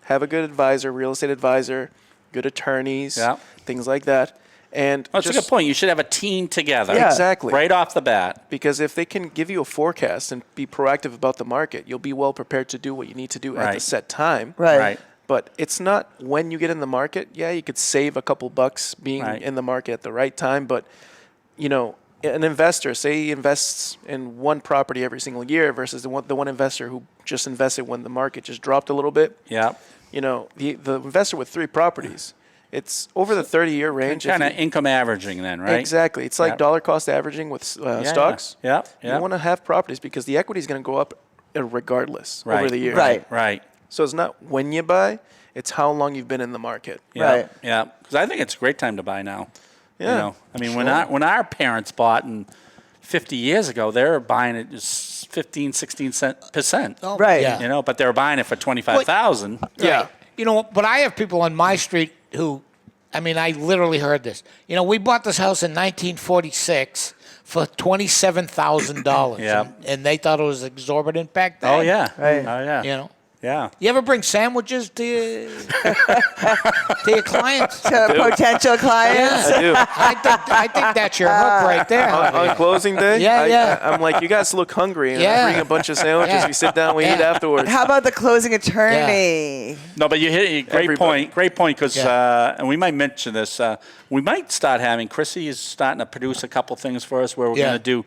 [SPEAKER 8] have a good advisor, real estate advisor, good attorneys,
[SPEAKER 4] Yeah.
[SPEAKER 8] things like that. And
[SPEAKER 4] Well, that's a good point. You should have a team together.
[SPEAKER 5] Yeah.
[SPEAKER 8] Exactly.
[SPEAKER 4] Right off the bat.
[SPEAKER 8] Because if they can give you a forecast and be proactive about the market, you'll be well prepared to do what you need to do at the
[SPEAKER 4] Right.
[SPEAKER 8] set time.
[SPEAKER 5] Right.
[SPEAKER 8] But it's not when you get in the market. Yeah, you could save a couple bucks being
[SPEAKER 4] Right.
[SPEAKER 8] in the market at the right time. But, an investor, say he invests in one property every single year versus the one investor who just invested when the market just dropped a little bit.
[SPEAKER 4] Yeah.
[SPEAKER 8] The investor with 3 properties, it's over the 30-year range. if
[SPEAKER 4] Kind of
[SPEAKER 8] you-
[SPEAKER 4] income averaging then, right?
[SPEAKER 8] Exactly. It's like
[SPEAKER 4] Yeah.
[SPEAKER 8] dollar cost averaging with
[SPEAKER 4] Yeah,
[SPEAKER 8] stocks.
[SPEAKER 4] Yeah.
[SPEAKER 8] You want to have properties because the equity is going to go up regardless over
[SPEAKER 4] Right.
[SPEAKER 8] the years.
[SPEAKER 5] Right.
[SPEAKER 4] Right.
[SPEAKER 8] So it's not when you buy, it's how long you've been in the market.
[SPEAKER 4] Yeah.
[SPEAKER 5] Right.
[SPEAKER 4] Yeah. Because I think it's a great time to buy now.
[SPEAKER 8] Yeah,
[SPEAKER 4] I mean,
[SPEAKER 8] sure.
[SPEAKER 4] when our parents bought 50 years ago, they were buying it just 15, 16%.
[SPEAKER 7] Oh,
[SPEAKER 5] Right.
[SPEAKER 7] Yeah.
[SPEAKER 4] But they were buying it for 25,000.
[SPEAKER 8] Yeah.
[SPEAKER 7] But I have people on my street who, I literally heard this. We bought this house in 1946 for $27,000.
[SPEAKER 4] Yeah.
[SPEAKER 7] And they thought it was exorbitant back then.
[SPEAKER 4] Oh yeah.
[SPEAKER 5] Right.
[SPEAKER 4] Oh yeah. Yeah.
[SPEAKER 7] You ever bring sandwiches to your clients?
[SPEAKER 5] To potential clients.
[SPEAKER 8] I do.
[SPEAKER 7] I think that's your hook right there.
[SPEAKER 8] On closing day,
[SPEAKER 7] Yeah.
[SPEAKER 8] I'm like, you guys look hungry, and
[SPEAKER 7] Yeah.
[SPEAKER 8] I bring a bunch of sandwiches.
[SPEAKER 7] Yeah.
[SPEAKER 8] We sit down, we eat
[SPEAKER 7] Yeah.
[SPEAKER 8] afterwards.
[SPEAKER 5] How about the closing attorney?
[SPEAKER 4] No, but you hit a great
[SPEAKER 8] Everybody.
[SPEAKER 4] point. Great point, because
[SPEAKER 7] Yeah.
[SPEAKER 4] and we might mention this. We might start having Chrissy is starting to produce a couple things for us where we're
[SPEAKER 7] Yeah.
[SPEAKER 4] going to do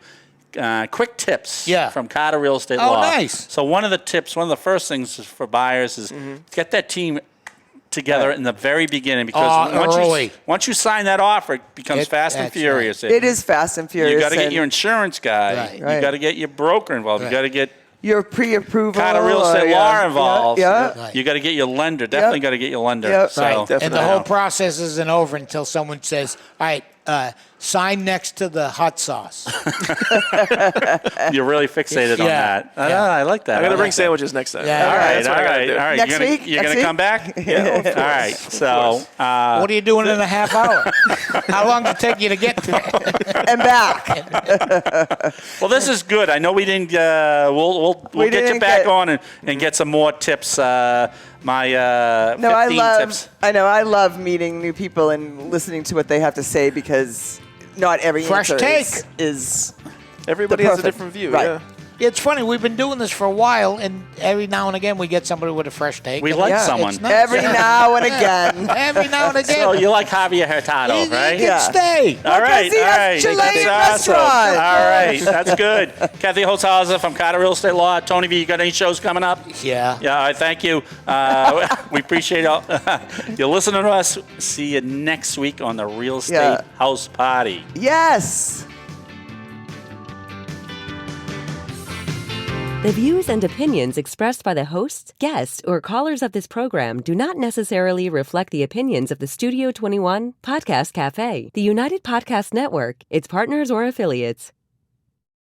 [SPEAKER 4] quick tips
[SPEAKER 7] Yeah.
[SPEAKER 4] from Carter Real Estate
[SPEAKER 7] Oh,
[SPEAKER 4] Law.
[SPEAKER 7] nice.
[SPEAKER 4] So one of the first things for buyers is get that team together in the very beginning, because
[SPEAKER 7] early.
[SPEAKER 4] once you sign that offer, it becomes fast and
[SPEAKER 7] That's
[SPEAKER 4] furious.
[SPEAKER 5] It is fast and furious.
[SPEAKER 4] You got to get
[SPEAKER 5] and
[SPEAKER 4] your insurance guy.
[SPEAKER 7] Right.
[SPEAKER 4] You
[SPEAKER 5] Right.
[SPEAKER 4] got to get your broker involved.
[SPEAKER 7] Right.
[SPEAKER 4] You got to get
[SPEAKER 5] your pre-approval.
[SPEAKER 4] Carter Real
[SPEAKER 5] or
[SPEAKER 4] Estate
[SPEAKER 5] your-
[SPEAKER 4] Law involved.
[SPEAKER 5] Yeah.
[SPEAKER 7] Right.
[SPEAKER 4] You got to get your lender. Definitely got to get your lender.
[SPEAKER 5] Yep.
[SPEAKER 4] So,
[SPEAKER 7] Right. And the
[SPEAKER 8] Definitely.
[SPEAKER 7] whole process isn't over until someone says, all right, sign next to the hot sauce.
[SPEAKER 4] You're really fixated on
[SPEAKER 7] Yeah.
[SPEAKER 4] that.
[SPEAKER 7] Yeah.
[SPEAKER 4] I like that.
[SPEAKER 8] I'm gonna
[SPEAKER 4] I
[SPEAKER 8] bring
[SPEAKER 4] like that.
[SPEAKER 8] sandwiches next time.
[SPEAKER 7] Yeah.
[SPEAKER 4] All right,
[SPEAKER 8] That's
[SPEAKER 4] all
[SPEAKER 8] what I gotta
[SPEAKER 4] right,
[SPEAKER 8] do.
[SPEAKER 4] all right.
[SPEAKER 5] Next
[SPEAKER 4] You're gonna,
[SPEAKER 5] week?
[SPEAKER 4] You're
[SPEAKER 5] Next
[SPEAKER 4] gonna
[SPEAKER 5] week?
[SPEAKER 4] come back?
[SPEAKER 8] Yeah,
[SPEAKER 4] All right. So,
[SPEAKER 7] What are you doing in a half hour? How long did it take you to get there?
[SPEAKER 5] And back.
[SPEAKER 4] well, this is good. I know we didn't. We'll
[SPEAKER 5] We
[SPEAKER 4] get you
[SPEAKER 5] didn't
[SPEAKER 4] back
[SPEAKER 5] get-
[SPEAKER 4] on and get some more tips. My 15
[SPEAKER 5] No,
[SPEAKER 4] tips.
[SPEAKER 5] I love meeting new people and listening to what they have to say, because not every
[SPEAKER 7] Fresh
[SPEAKER 5] answer
[SPEAKER 7] take.
[SPEAKER 5] is
[SPEAKER 8] Everybody
[SPEAKER 5] the
[SPEAKER 8] has a
[SPEAKER 5] perfect-
[SPEAKER 8] different view.
[SPEAKER 5] right.
[SPEAKER 8] Yeah.
[SPEAKER 7] It's funny. We've been doing this for a while, and every now and again we get somebody with a fresh take.
[SPEAKER 4] We
[SPEAKER 7] and
[SPEAKER 4] like
[SPEAKER 7] it's
[SPEAKER 4] someone.
[SPEAKER 7] nice.
[SPEAKER 5] Every now and again.
[SPEAKER 7] Every now and again.
[SPEAKER 4] So you like Javier Hurtado,
[SPEAKER 7] He
[SPEAKER 4] right?
[SPEAKER 7] can
[SPEAKER 5] Yeah.
[SPEAKER 7] stay.
[SPEAKER 4] All right,
[SPEAKER 5] he
[SPEAKER 4] all
[SPEAKER 5] has
[SPEAKER 4] right.
[SPEAKER 5] Chilean
[SPEAKER 4] That's awesome.
[SPEAKER 5] restaurant.
[SPEAKER 4] All right, that's good. Kathy Holtshouser from Carter Real Estate Law. Tony V, you got any shows coming up?
[SPEAKER 7] Yeah.
[SPEAKER 4] Yeah, all right, thank you. We appreciate all you listening to us. See you next week on the Real Estate House Party.
[SPEAKER 5] Yes.
[SPEAKER 1] The views and opinions expressed by the hosts, guests, or callers of this program do not necessarily reflect the opinions of the Studio 21 Podcast Café, the United Podcast Network, its partners, or affiliates.